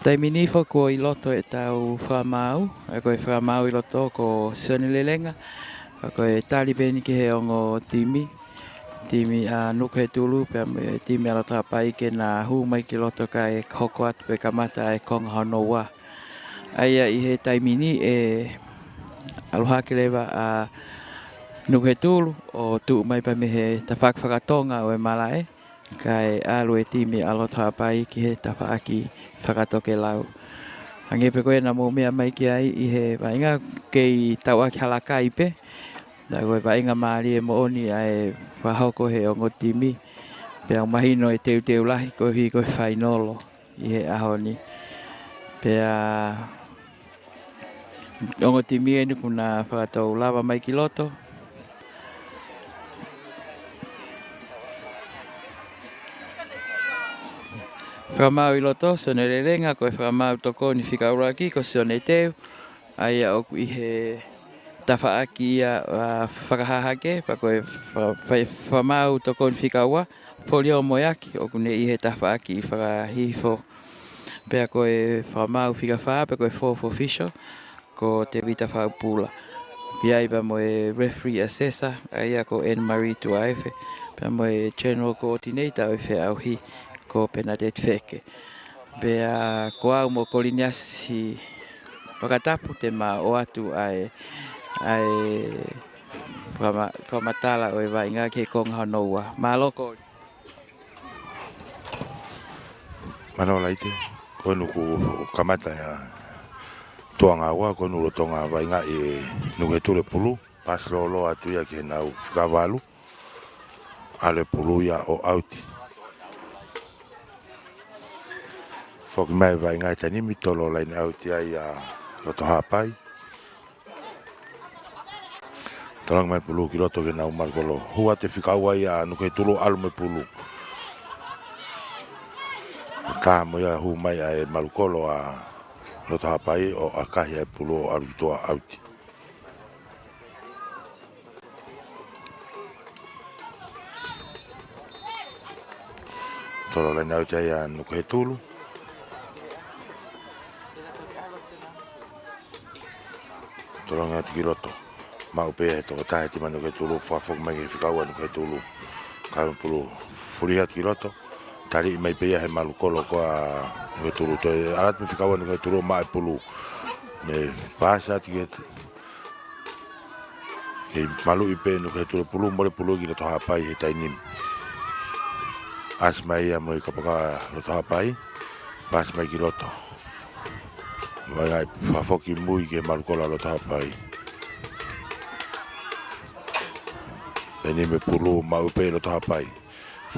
Tai mini ko I loto e tau whamau, e koe whamau I loto ko Sonelelenga, a koe talibeni ki he ongo timi, timi a nuke tulu pe me timi ala ta pai ke na hu mai ki loto ka e hoko atu pe kamata e kong hanoa. Aia I he taimini e aloha ke lewa a nuke tulu o tu mai pa me he ta whakwhakatonga o e malae. Ka e alu e timi alo ta pai ki he ta whaaki whakatoke lau. Ange pe koe na mo mea mai ki ai I he wainga kei tau aki halaka ipe. Na koe wainga maari e mo oni ai wahoko he o ngotimi. Pea mahino e teu lahi ko hi koe whainolo I he ahoni. Pea o ngotimi e nuku na whakatou lawa mai ki loto. Whamau I loto, sone rerenga, koe whamau toko ni whikaura ki, ko sone teu. Aia oku I he tawhaaki ia whakahahake, pa koe whamau toko ni whikaua. Wholio moiaki, oku ne I he tawhaaki I whakahifo. Pea koe whamau whikawha, pa koe fofo fisho, ko te vita whaupula. Pia iba mo e referee assessor, aia ko Anne-Marie Tuaefe. Pea mo e general coordinator o whi auhi. Ko Bernadette Feke. Bea ko au mo koliniasi wakatapu te ma o atu ai whamatala o e wainga ke kong hanoua. Maloko. Mano laite, ko nuku kamata ya tuanga wa ko nulo tonga wainga e nuke tule pulu, pas lolo atu ya ke nau kavalu, ale pulu ya o auti. Foki mai vai ngai tani mi tolo lain auti ai a loto hapai. Tolong mai pulu ki loto ke nau markolo. Hua te whikau ai a nuke tulu alu me pulu. Ka mo ia hu mai ai markolo a loto hapai o akahi ai pulu o alu toa auti. Tolo lain auti ai a nuke tulu. Tolong atu ki loto. Mau pe e toko tahe ti manu ke tulu. Whafok mai ke whikaua nu ke tulu. Karu pulu furi atu ki loto. Tari mai pe he malu kolo ko a nu ke tulu. Te alat me whikaua nu ke tulu mai pulu. Me pasa atu ke malu ipe nu ke tulu pulu. Mole pulu ki loto hapai he tainim. As mai ia mo I kapaka loto hapai. Pas mai ki loto. Vai whafoki mui ke marukola lo tapai. Tene me pulu maupe lo tapai.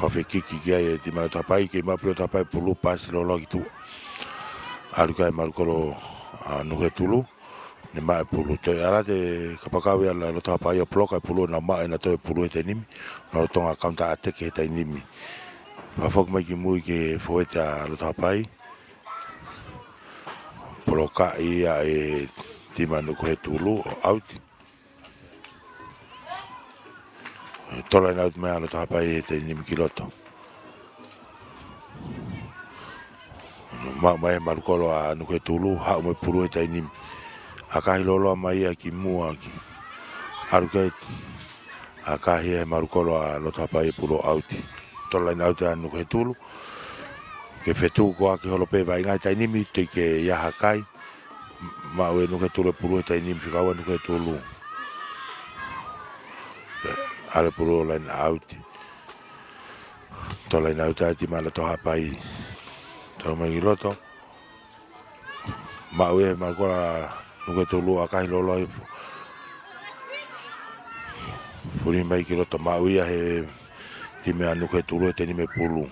Whawhekiki kia e ti mara tapai ke mapu lo tapai pulu pasi lo logi tu. Arukai marukolo nuhe tulu. Ne mai pulu. Te ara te kapakawi ala lo tapai o ploka pulu na mai na toe pulu e te nimi. Na lo tonga kaunta ateke he te nimi. Whafoki mai ki mui ke whoeta lo tapai. Poloka ia e timanu ko he tulu o auti. Tola na auti mea lo tapai e te nimi ki loto. Mai marukolo a nuke tulu, hau me pulu e te nimi. Akahi lolo mai ia ki mua ki. Aruke akahi e marukolo a lo tapai e pulu auti. Tola na auti a nuke tulu. Ke whetu ko ake holope vai ngai tainimi te ke iaha kai. Ma ue nuke tulu pulu e tainimi whikaua nuke tulu. Ale pulu lain auti. To lain auti ati ma lato hapai. To mai loto. Ma ue markola nuke tulu akai lolo i. Puri mai ki loto ma ue he time nuke tulu e tainimi pulu.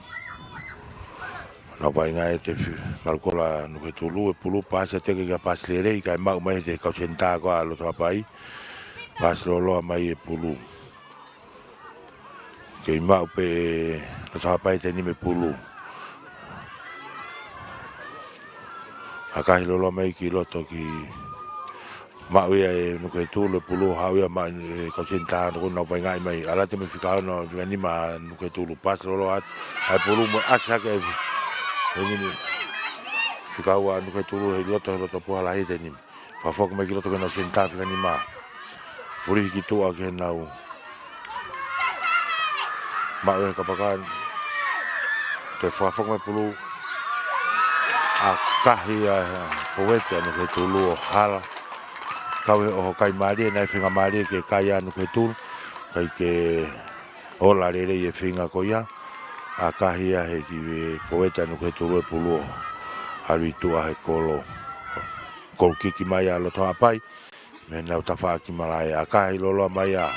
Na vai ngai te markola no ke tulu e pulu pasa te ke pas lere ka mau mai te ka senta ko alo to pai pas lo mai e pulu ke mau pe to pai te ni me pulu aka lo mai ki lo to ki mau e no ke tulu pulu ha ia mai ka senta no na vai ngai mai ala te me ficar no ni ma no ke tulu pas lo ai pulu mo asa ke ini ficaua no que tulu e loto po ala ite ni pa foco me loto que na senta fica ni ma puri ki tu a que nau Mau kapakan te whawhak mai pulu a kahi a whawete anu ke tulu o hala. Kawe o kai maria nai whinga maria ke kai anu ke tulu. Kai ke ola rere i e whinga ko ia. A kahi a he ki whawete anu ke tulu e pulu o aru itua he kolo. Kolo kiki mai a loto hapai. Me nau tawha ki malai a kahi lolo mai a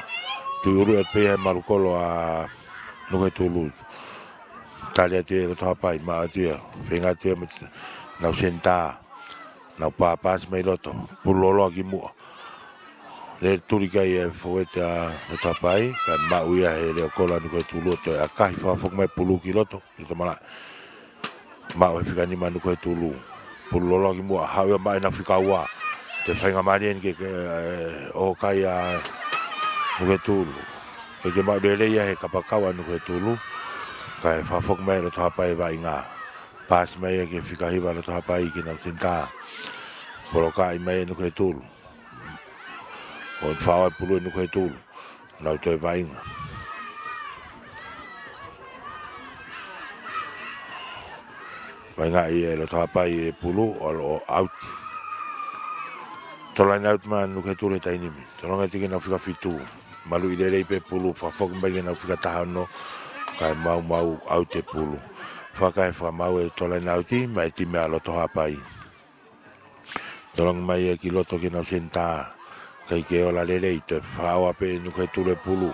tuiuru e pēhe marukolo a nuke tulu. Tali atu e roto hapai, maa atu e, whenga atu e nau senta, nau pāpāsi mai roto, pulolo ki mua. Le turi kai e whawete a roto hapai, kai maa uia he leo kola nuke tulu to e a kahi whawhok mai pulu ki roto, roto mala. Maa ue whikani ma nuke tulu, pulolo ki mua, hau e mai na whikaua, te whainga marien ke o kai a nuke tulu. Ke mau rereia he kapakawa nuke tulu, kai whawhok mai roto hapai vai ngā. Pāsi mai e ke whikahiwa roto hapai ki nau senta. Porokai mai e nuke tulu. O in whawai pulu e nuke tulu. Nau toi vai ngā. Vai ngā i e roto hapai e pulu o auti. Tolai nauti ma nuke tulu e tainimi. Tolonga tiki nau whikawhitu. Malu i rerei pe pulu, whawhok mai e nau whikatahano. Kai mau au te pulu. Whakai whamau e tolai nauti, mai ti mea loto hapai. Dorang mai e ki loto ki nau senta. Kai ke ola rerei, te whaua pe nuke tulu e pulu.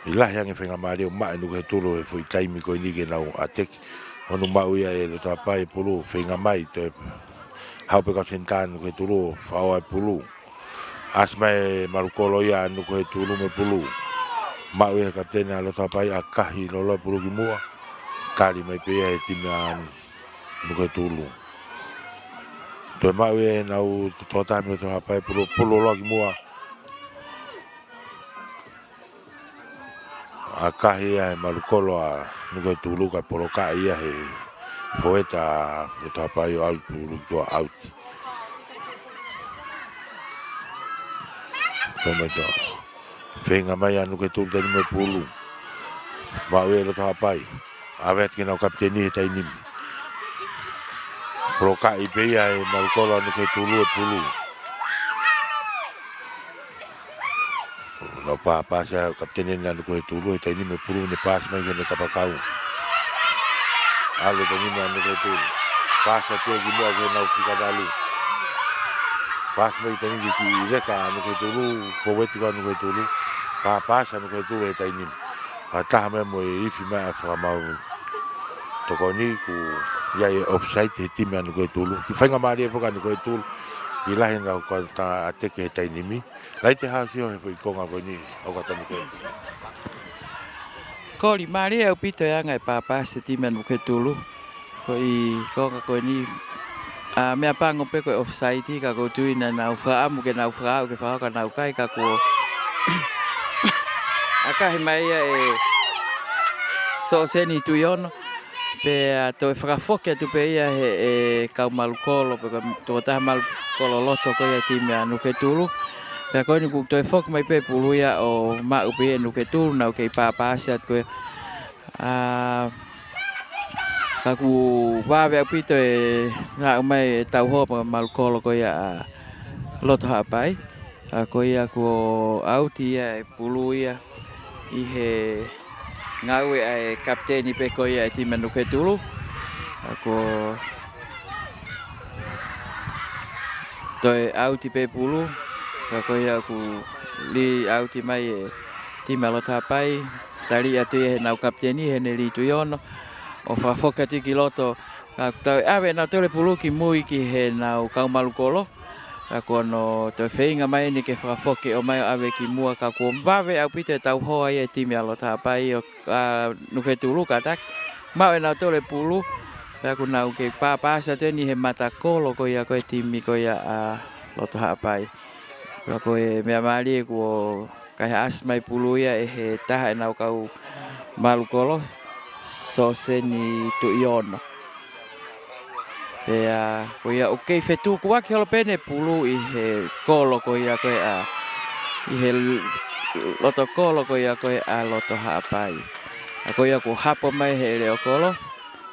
I lahi ange whenga maari o mai nuke tulu e fui taimi ko inike nau ateki. Onu mau ia e loto hapai e pulu, whenga mai te haupe ka senta nuke tulu, whaua e pulu. Asma e marukolo ia nuke tulu me pulu. Mau e kaptene a loto hapai a kahi lolo pulu ki mua. Kari mai pea e timea nuke tulu. Toi mau e nau tōtami loto hapai pulu lolo ki mua. A kahi a e marukolo a nuke tulu kai poloka ia he poeta a loto hapai o au pulu tua auti. Tome toa. Whenga mai anu ke tūl tani me pulu. Mau e roto hapai. Awet ki nau kapteni he tainimi. Proka i peia e marukolo anu ke tulu e pulu. Nau pāpāsa kapteni anu ke tulu he tainimi e pulu ne pāsi mai kene kapakau. Alo tanimi anu ke tulu. Pāsa tua ki mua ke nau whikadalu. Pāsi mai tanimi ki reka anu ke tulu. Poweti ka anu ke tulu. Pāpāsa nuke tūre e tainimi. Taha mea mo e iwi mea whakamau toko ni ku iai e offside he time anu koe tūlu. Ki whainga maari e whaka anu koe tūlu. I lahi ngau kua ta ateke he tainimi. Lai te hao sio he pui konga koe ni au katani koe. Kori maari e upito e anga e pāpāsa time anu koe tūlu. Ko i konga koe ni mea pango pe koe offside ka ko tuina nau whaamu ke nau whaau ke whaoka nau kai ka ko akahi mai e so seni tu yono pe to whakafoke tu pe ia he e kau malukolo pe to taha malukolo loto ko ia time anu ke tulu pe ko ni ku to fok mai pe pulu ia o ma upe anu ke tulu nau ke pāpāsa ko ka ku wawe apito e na mai tau ho pa malukolo ko ia loto hapai ko ia ko auti ia e pulu ia i he ngau e kapteni pe ko ia e time anu ke tulu ako toi auti pe pulu ko ia ku li auti mai e time lo tapai tali atu e nau kapteni he ne li tu yono o fa foka ti kiloto ka ave na tole pulu ki mui ki he nau kau malukolo ako no te whainga mai ni ke whakafoke o mai awe ki mua ka kua wawe au pite tau hoa i e timi alo tapai o nuke tulu ka tak. Mau e nau tole pulu, ako nau ke pāpāsa teni he mata kolo ko ia koe timi ko ia loto hapai. Ako e mea maari e kua kai asmai pulu ia e he taha e nau kau malukolo so seni tu iono. Pea ko ia okei fetu ko waki holo pene pulu i he kolo ko ia koe i he loto kolo ko ia koe loto hapai. Ako ia ko hapo mai he leo kolo.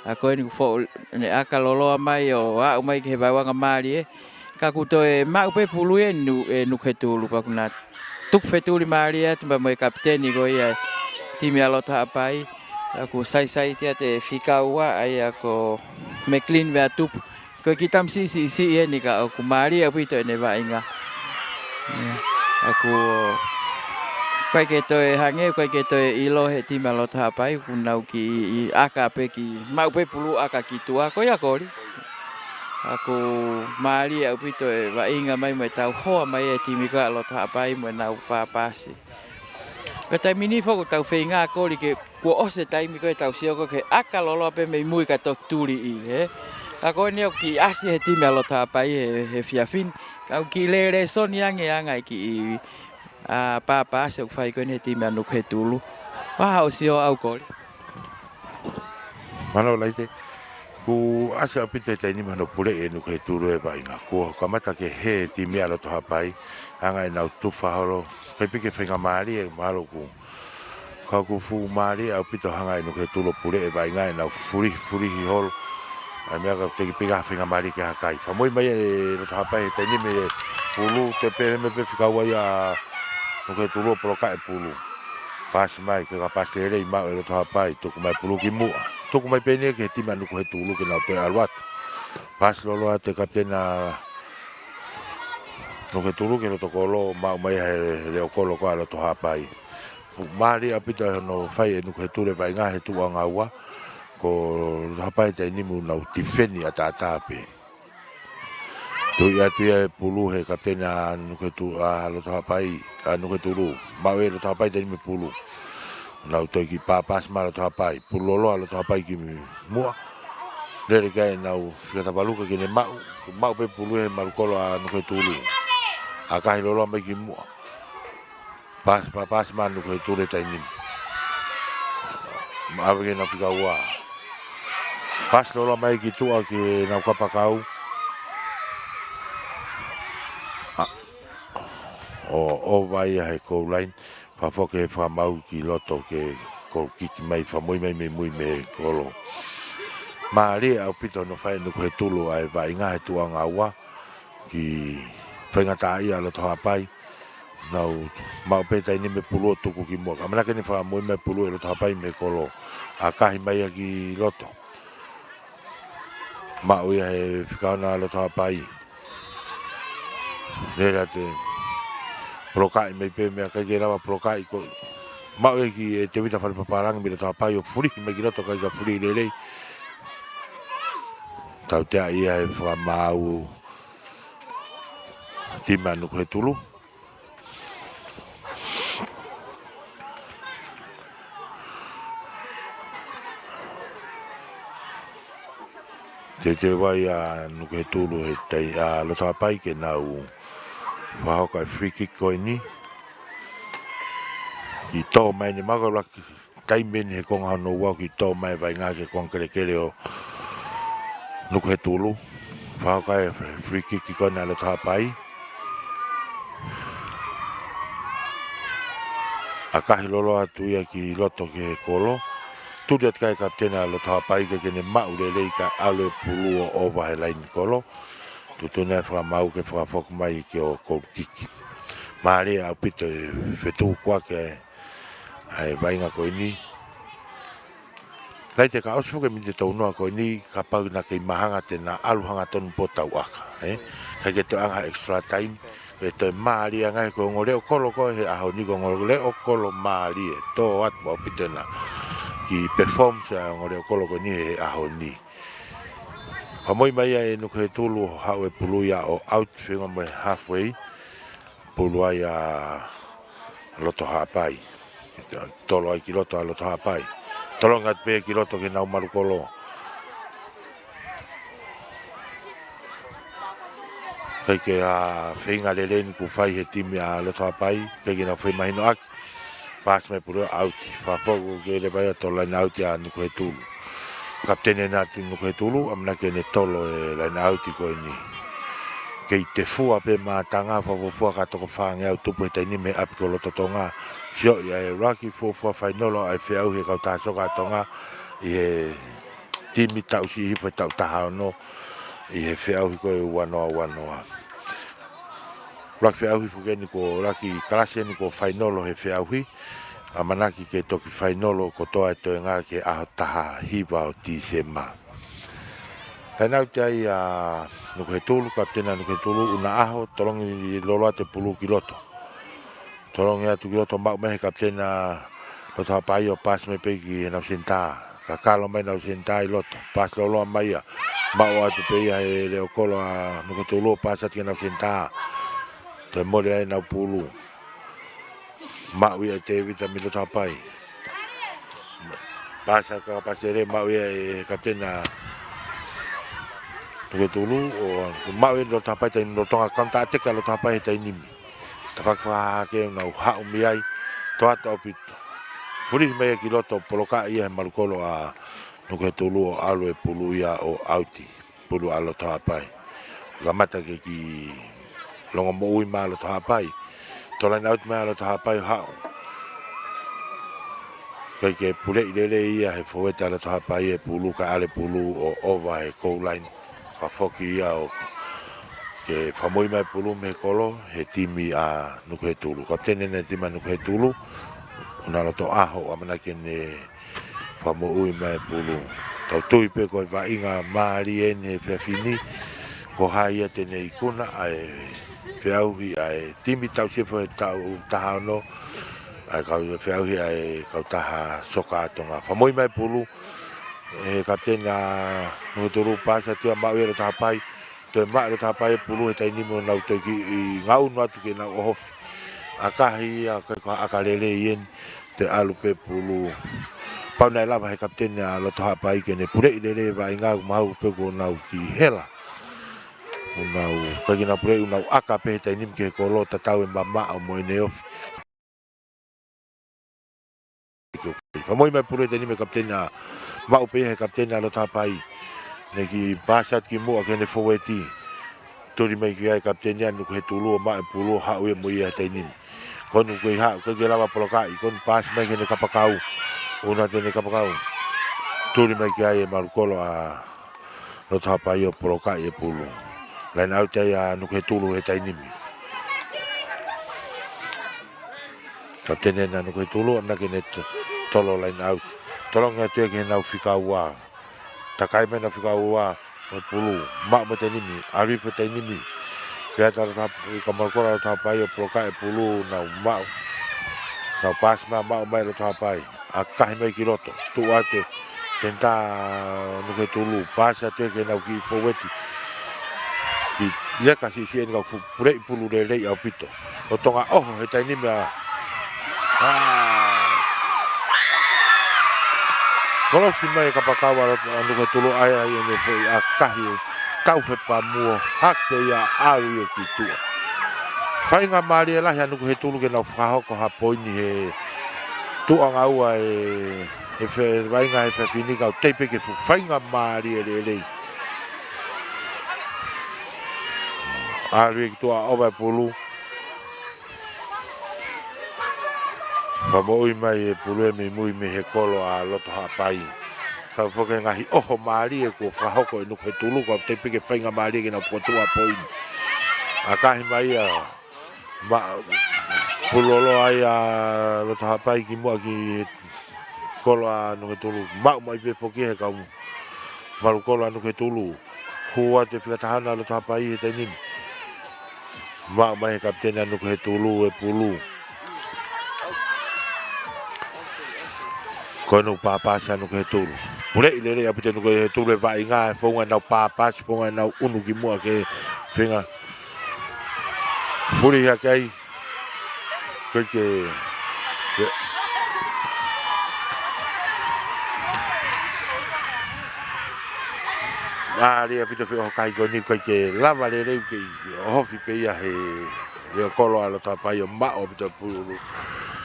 Ako ni fo ne aka lolo mai o a mai ke bawanga mali e. Ka ku to e ma pe pulu e nu ke tulu pa kuna. Tuk fetuli mali e tumba mai kapteni go ia timi alota pai. Aku sai tia te fika ua ai ako McLean va tup. Ko kitam si e ni ka aku mali apu to ne va inga. Aku kai ke to e hange kai ke to e ilo he timi alota pai kunau ki i aka pe ki mau pe pulu aka ki tua ko ia kori. Aku mali apu to e va inga mai mai tau ho mai e timi ka alota pai mo na pa pasi. Ko tai mini fo tau fe nga ko li ke ko ose tai mi ko tau sio ko ke aka lolo pe me mui ka tok turi i he. Ka ko ni ki asi he timi alota pai he fiafin ka ki le son yang ki a papa se fai ko ni timi anu ke tulu. Wa o sio au ko. Malo laite. Ku asa pite tai ni mano pule e no ke tulu e vai nga ko kamata ke he timi alota hapai anga na tufa holo kai pike fenga mari e malo ku ka ku fu mari au pito hanga no ke tulu pule e vai nga na furi hi hol a mea ka te pika fenga mari ke hakai fa moi mai e no hapai tai ni me pulu te pe me pe fika wa ya no ke tulu pro ka e pulu pas mai ke ka pasere i ma e no hapai to ku mai pulu ki mu Tuku mai pene ke tima nuku he tulu ke nau te alwat. Pas lolo te kaptena nuku he tulu ke no tokolo mau mai he leo kolo ko alo to hapai. Mari apita no fai e nuku he tulu vai ngā he tua ngā ua. Ko hapai te nimu nau tifeni a tātāpe. Tui atu ia pulu he kaptena nuku he tulu alo to hapai. Nuku he tulu. Mau e lo to hapai te nimu pulu. Nau toi ki papas mara to hapai pulolo alo to hapai ki mua lere kai nau fika baluka ki ne mau pe pulu e malukolo a no ke tulu a kai lolo mai ki mua pas man no ke tulu tai ni ma ave na fika ua pas lolo mai ki tu a ki nau kapakau o vai ai ko line fa foke fa mau ki loto ke ko ki mai fa moi mai mui me kolo mari au pito no fai no ke tulu ai vai nga tu anga wa ki fenga tai ala to hapai nau mau pe tai ni me pulo tu ku ki mo kamera ke ni fa moi me pulo lo to hapai me kolo akai mai ki loto mau ia e fikana lo to hapai relate Prokai mai pe me ka gera prokai ko ma e ki te vita fa paparang mi to pa yo furi me giro to ka furi lele tau te ia e fa mau ti manu ko tulu te vai a no ko tulu e te a lo to pa ke nau Wahau kai free kick ko ni. Ki tō mai ni magala kai meni he konga no wa ki tō mai vai ngā ke kong kere o nuku he tulu. Wahau kai free kick ko na lo tapai. A kahi lolo atu ia ki loto ke kolo. Turi at kai kaptena lo tapai ke kene mau lelei ka ale pulu o ova he laini kolo. Tutuna fra mau ke fra fok mai ke o ko kiki. Mare a pito fetu kwa ke ai vai nga ko ni. Lai te ka osu ke mi te tau noa ko ni ka pau na ke mahanga te na alu hanga tonu po tau aka. Ka ke to anga extra time. E to mari anga ko ngore o kolo ko he aho ni ko ngore o kolo mari e to at mo pito na. Ki perform sa ngore o kolo ko ni he aho ni. Hamoi mai e no ke tulu hau e pulu ia o out whinga mai halfway pulu ai a loto hapai tolo ai ki loto a loto hapai tolo ngat pe ki loto ke nau marukolo kai ke a whinga leleni ku whai he timi a loto hapai kai ke na whi mahino aki pas mai pulu out whafogu ke le bai a tola na out a no ke tulu Kaptene na tu no ke tulu amna ke ne tolo e la na auti ko ni kei te fua pe mātanga whawafua ka toko whāngi au tupu te ni me api ko loto tonga sio ia e raki fua whainolo ai whiau he kau tāsoka tonga i he timi tau si hifa tau taha no i he whiau hi koe wanoa raki whiau hi fukeni ko raki kalase ni ko whainolo he whiau hi a manaki ke toki whainolo ko toa e toe ngā ke aho taha hiwa o Tisema. Hei nau te ai a nuku he tūlu, kaptena nuku he tūlu, una aho, torongi loloa te pulu ki loto. Torongi atu ki loto mau mehe kaptena loto hapai o pas me peki e nau sentā. Ka kalo mai nau sentā i loto, pas loloa mai a. Mau atu pei a he leo kolo a nuku tūlu, pas ati ke nau sentā. Te mori ai nau pulu. Mau ia te vita mi loto hapai. Pas a ka pasere mau ia e kaptena Nuke tulu o mau e lo tapai te no tonga kanta te ka lo tapai te nimi. Tafaka ke na ha mi ai to ata opito. Furi me ki lo to poloka ia malukolo a nuke tulu o alo e pulu ia o auti. Pulu alo tapai. Gamata ke ki longo mo ui malo tapai. Tola na out malo tapai ha. Ke pule ile ia he foeta lo tapai e pulu ka ale pulu o ova e ko line. Foki ia o ke famoi mai pulu me kolo he timi a nuku he tulu. Kaptene ne tima nuku he tulu una loto aho a mana ke ne famoi mai pulu. Tau tui pe koe wa inga maari e ne whiawhini ko haia te ne ikuna ai whiauhi ai timi tau sefo he tau taha no ai kau whiauhi ai kau taha soka atonga. Famoi mai pulu e kaptena no turu pasa tua mau e tapai to ma e tapai pulu e taini mo na to ki ngau no atu ke na off akahi akalele yen te alu pe pulu pa na lava he kaptena lo tapai ke ne pure ile vai ngau mau pe ko na ki hela unau ka ki na pure unau akape taini ke ko lo tatau e mama mo ne off pa moi mai pure taini me kaptena mau pe he kaptena lo tapai ne ki pasat ki mo ke ne foweti tori mai ki ai kaptena nu he tulu ma e pulu ha u mo ia tenin konu ko ha ko ke lava poloka i kon pas mai ke ne kapakau una te ne kapakau tori mai ki ai malukolo a lo tapai o poloka e pulu la na te ya nu he tulu he tenin kaptena na nu he tulu na ke ne tolo line out tolonga te ke na fika wa takai me na fika wa o pulu ma mo te nimi ari fe te nimi ya ta ka mo ko ta pa yo proka e pulu na ma sa pas ma mai lo ta pai a kai me kiloto tu ate senta no ke tulu pasa te ke na ki foweti ki ya kasi si en ga fu pure pulu de le au pito o tonga he te nimi Kalau si mai kapakawa anu ke tulu ai ne foi a kahi tau he pa mua hake ia aru e ki tua. Whainga maari e lahi anu he tulu ke nau whahoko ha poini he tua ngaua e wainga he whinika o teipe ke fu whainga maari e lelei. Aru e ki tua oba e pulu. Famoi mai e pulu e me mui me he kolo a loto hapai. Ka poke ngahi oho maari e ko whahoko e nuku he tulu ko te peke whainga maari e na potua poin. A kahi mai a pulolo ai a loto hapai ki mua ki kolo a nuku tulu. Mau mai pe poke he kau maru kolo a nuku tulu. Hua te whikatahana loto hapai e te nimi. Mau mai he kaptena nuku he tulu e pulu. Kono papasa no ke tulu. Pure ile apite no ke tulu vai nga fonga na papas fonga na unu ki mo ke finga. Furi ya kai. Porque ali apite fo kai ko ni ko ke lava le ke hofi pe ya he le kolo ala tapai ma opite pulu.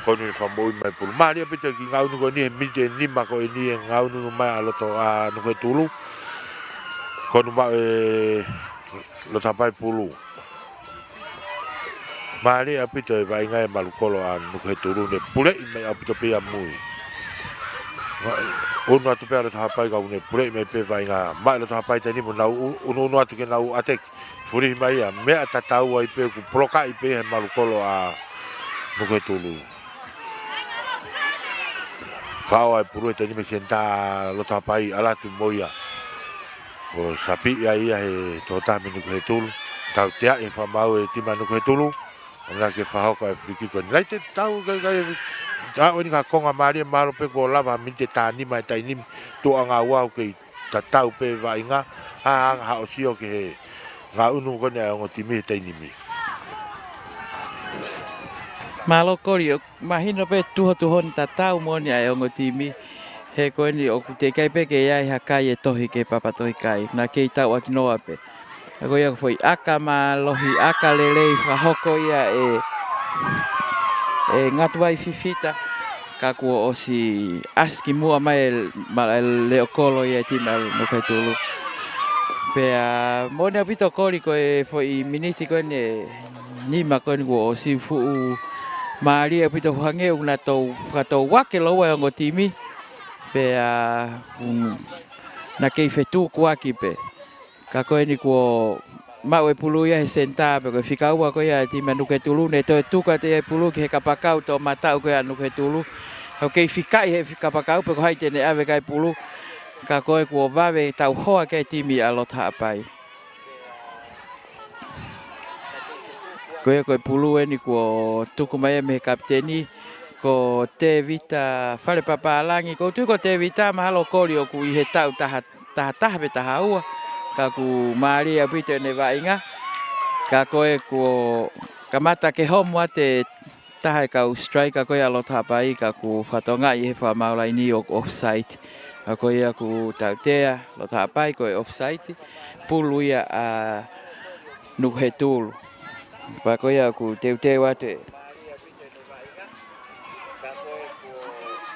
Kono famoi mai pulu mari apita ki ngau no ni mite ni ma ko ni ngau no mai alo to a no ke tulu kono ma lo tapai pulu. Mari apito e vai ngai malukolo an nuke turu ne pule me apito pe mui. Uno atu pe tapai ka une pule me pe vai nga mai lo tapai tani mo na uno atu ke na atek furi mai a me atatau ai pe ku proka i pe malukolo a nuke turu. Kau ai puru tani me senta lo tapai ala tu moia. O sapi ia he tota me nuke turu. Tau tea e famau e tima nuke turu. Nga ke whahoka e whiki ko ni. Te tau o ni ka konga maria maro pe ko lava minte tā nima e tai nimi. Tō anga wau ke ta tau pe wa inga. Anga hao sio ke he. Ngā unu kone a ongo timi e tai nimi. Malo kori, mahino pe tuho ni ta tau moni a ongo timi. He koe ni o te kai pe ke iai hakai e tohi ke papatohi kai. Nā kei tau aki noa pe. Ako ia foi aka lohi aka lelei whahoko ia e ngatu wai fifita ka kua o si aski mua mai leo kolo ia tima no kai tulu. Pea mone apito kori koe foi miniti koe ne nima koe kua o si fuu maari apito hange una tau whakatou wake loa e ongo timi. Pea na kei fetu kuaki pe. Ka koe ni kua mau e pulu ia he senta pe koe whikaua koe ia ti manuke tulu ne toi tuka te e pulu ki he kapakau tō matau koe anuke tulu. Hau kei whikai he kapakau pe koe haite ne awe kai pulu. Ka koe kua wawe tau hoa kei timi a lot haapai. Koe koe pulu e ni kua tuku mai me he kapteni ko te vita whare papa alangi. Ko tuko te vita mahalo kori o ku i he tau taha pe taha ua. Ka ku maari a pito ne vainga. Ka koe ko kamata ke homua te taha kau strike ka koe alo tapai ka ku whatonga i he whamaulai ni o offside. Ka koe a ku tautea lo tapai koe offside. Pulu ia a nuhe tulu. Pa koe a ku teuteu ate.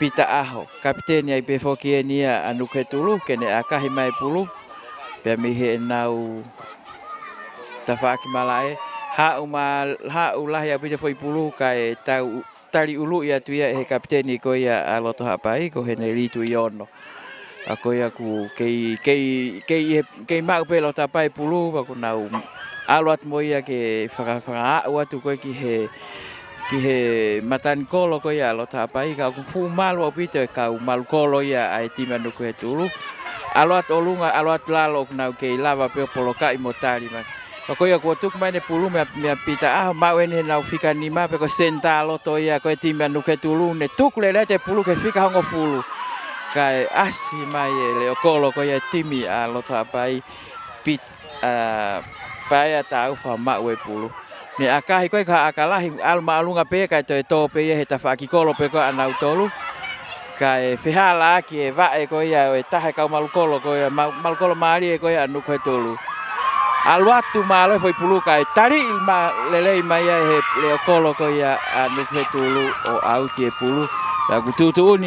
Pita aho. Kapiteni ai pefoki e nia a nuhe tulu kene a kahi mai pulu. Pea mihe nau tawhaki malae. Hau lahi apita foi pulu ka e tau tari ulu ia tuia e he kapiteni ko ia a loto hapai ko he ne litu i ono. A ko ia ku kei mau pe loto hapai pulu wa ku nau aluat mo ia ke whakaau atu koe ki he matani kolo ko ia a loto hapai ka ku fu malu apita ka malu kolo ia a e timanu ko he tulu. Aluat olunga, aluat lalo nau kei lava pe poloka i motari man. Ko ia ko tuk mai ne pulu me pita mau ene nau fika ni ma pe ko senta loto ia ko timba nuke tulu ne tuk le te pulu ke fika hongo fulu. Kai asi mai le okolo ko ia timi a loto apai pit paya tau fa mau e pulu. Ne akahi ko ka akalahi alma alunga pe kai to pe ia he tafaki kolo pe ko anau tolu. Kai fihala ki e vae ko ia e tahe kau malukolo ko ia malukolo maari e ko ia nuku he tulu. Aluatu malo foi pulu kai tari ma lelei mai he leo kolo ko ia nuku he tulu o au ki e pulu. Lagu tutu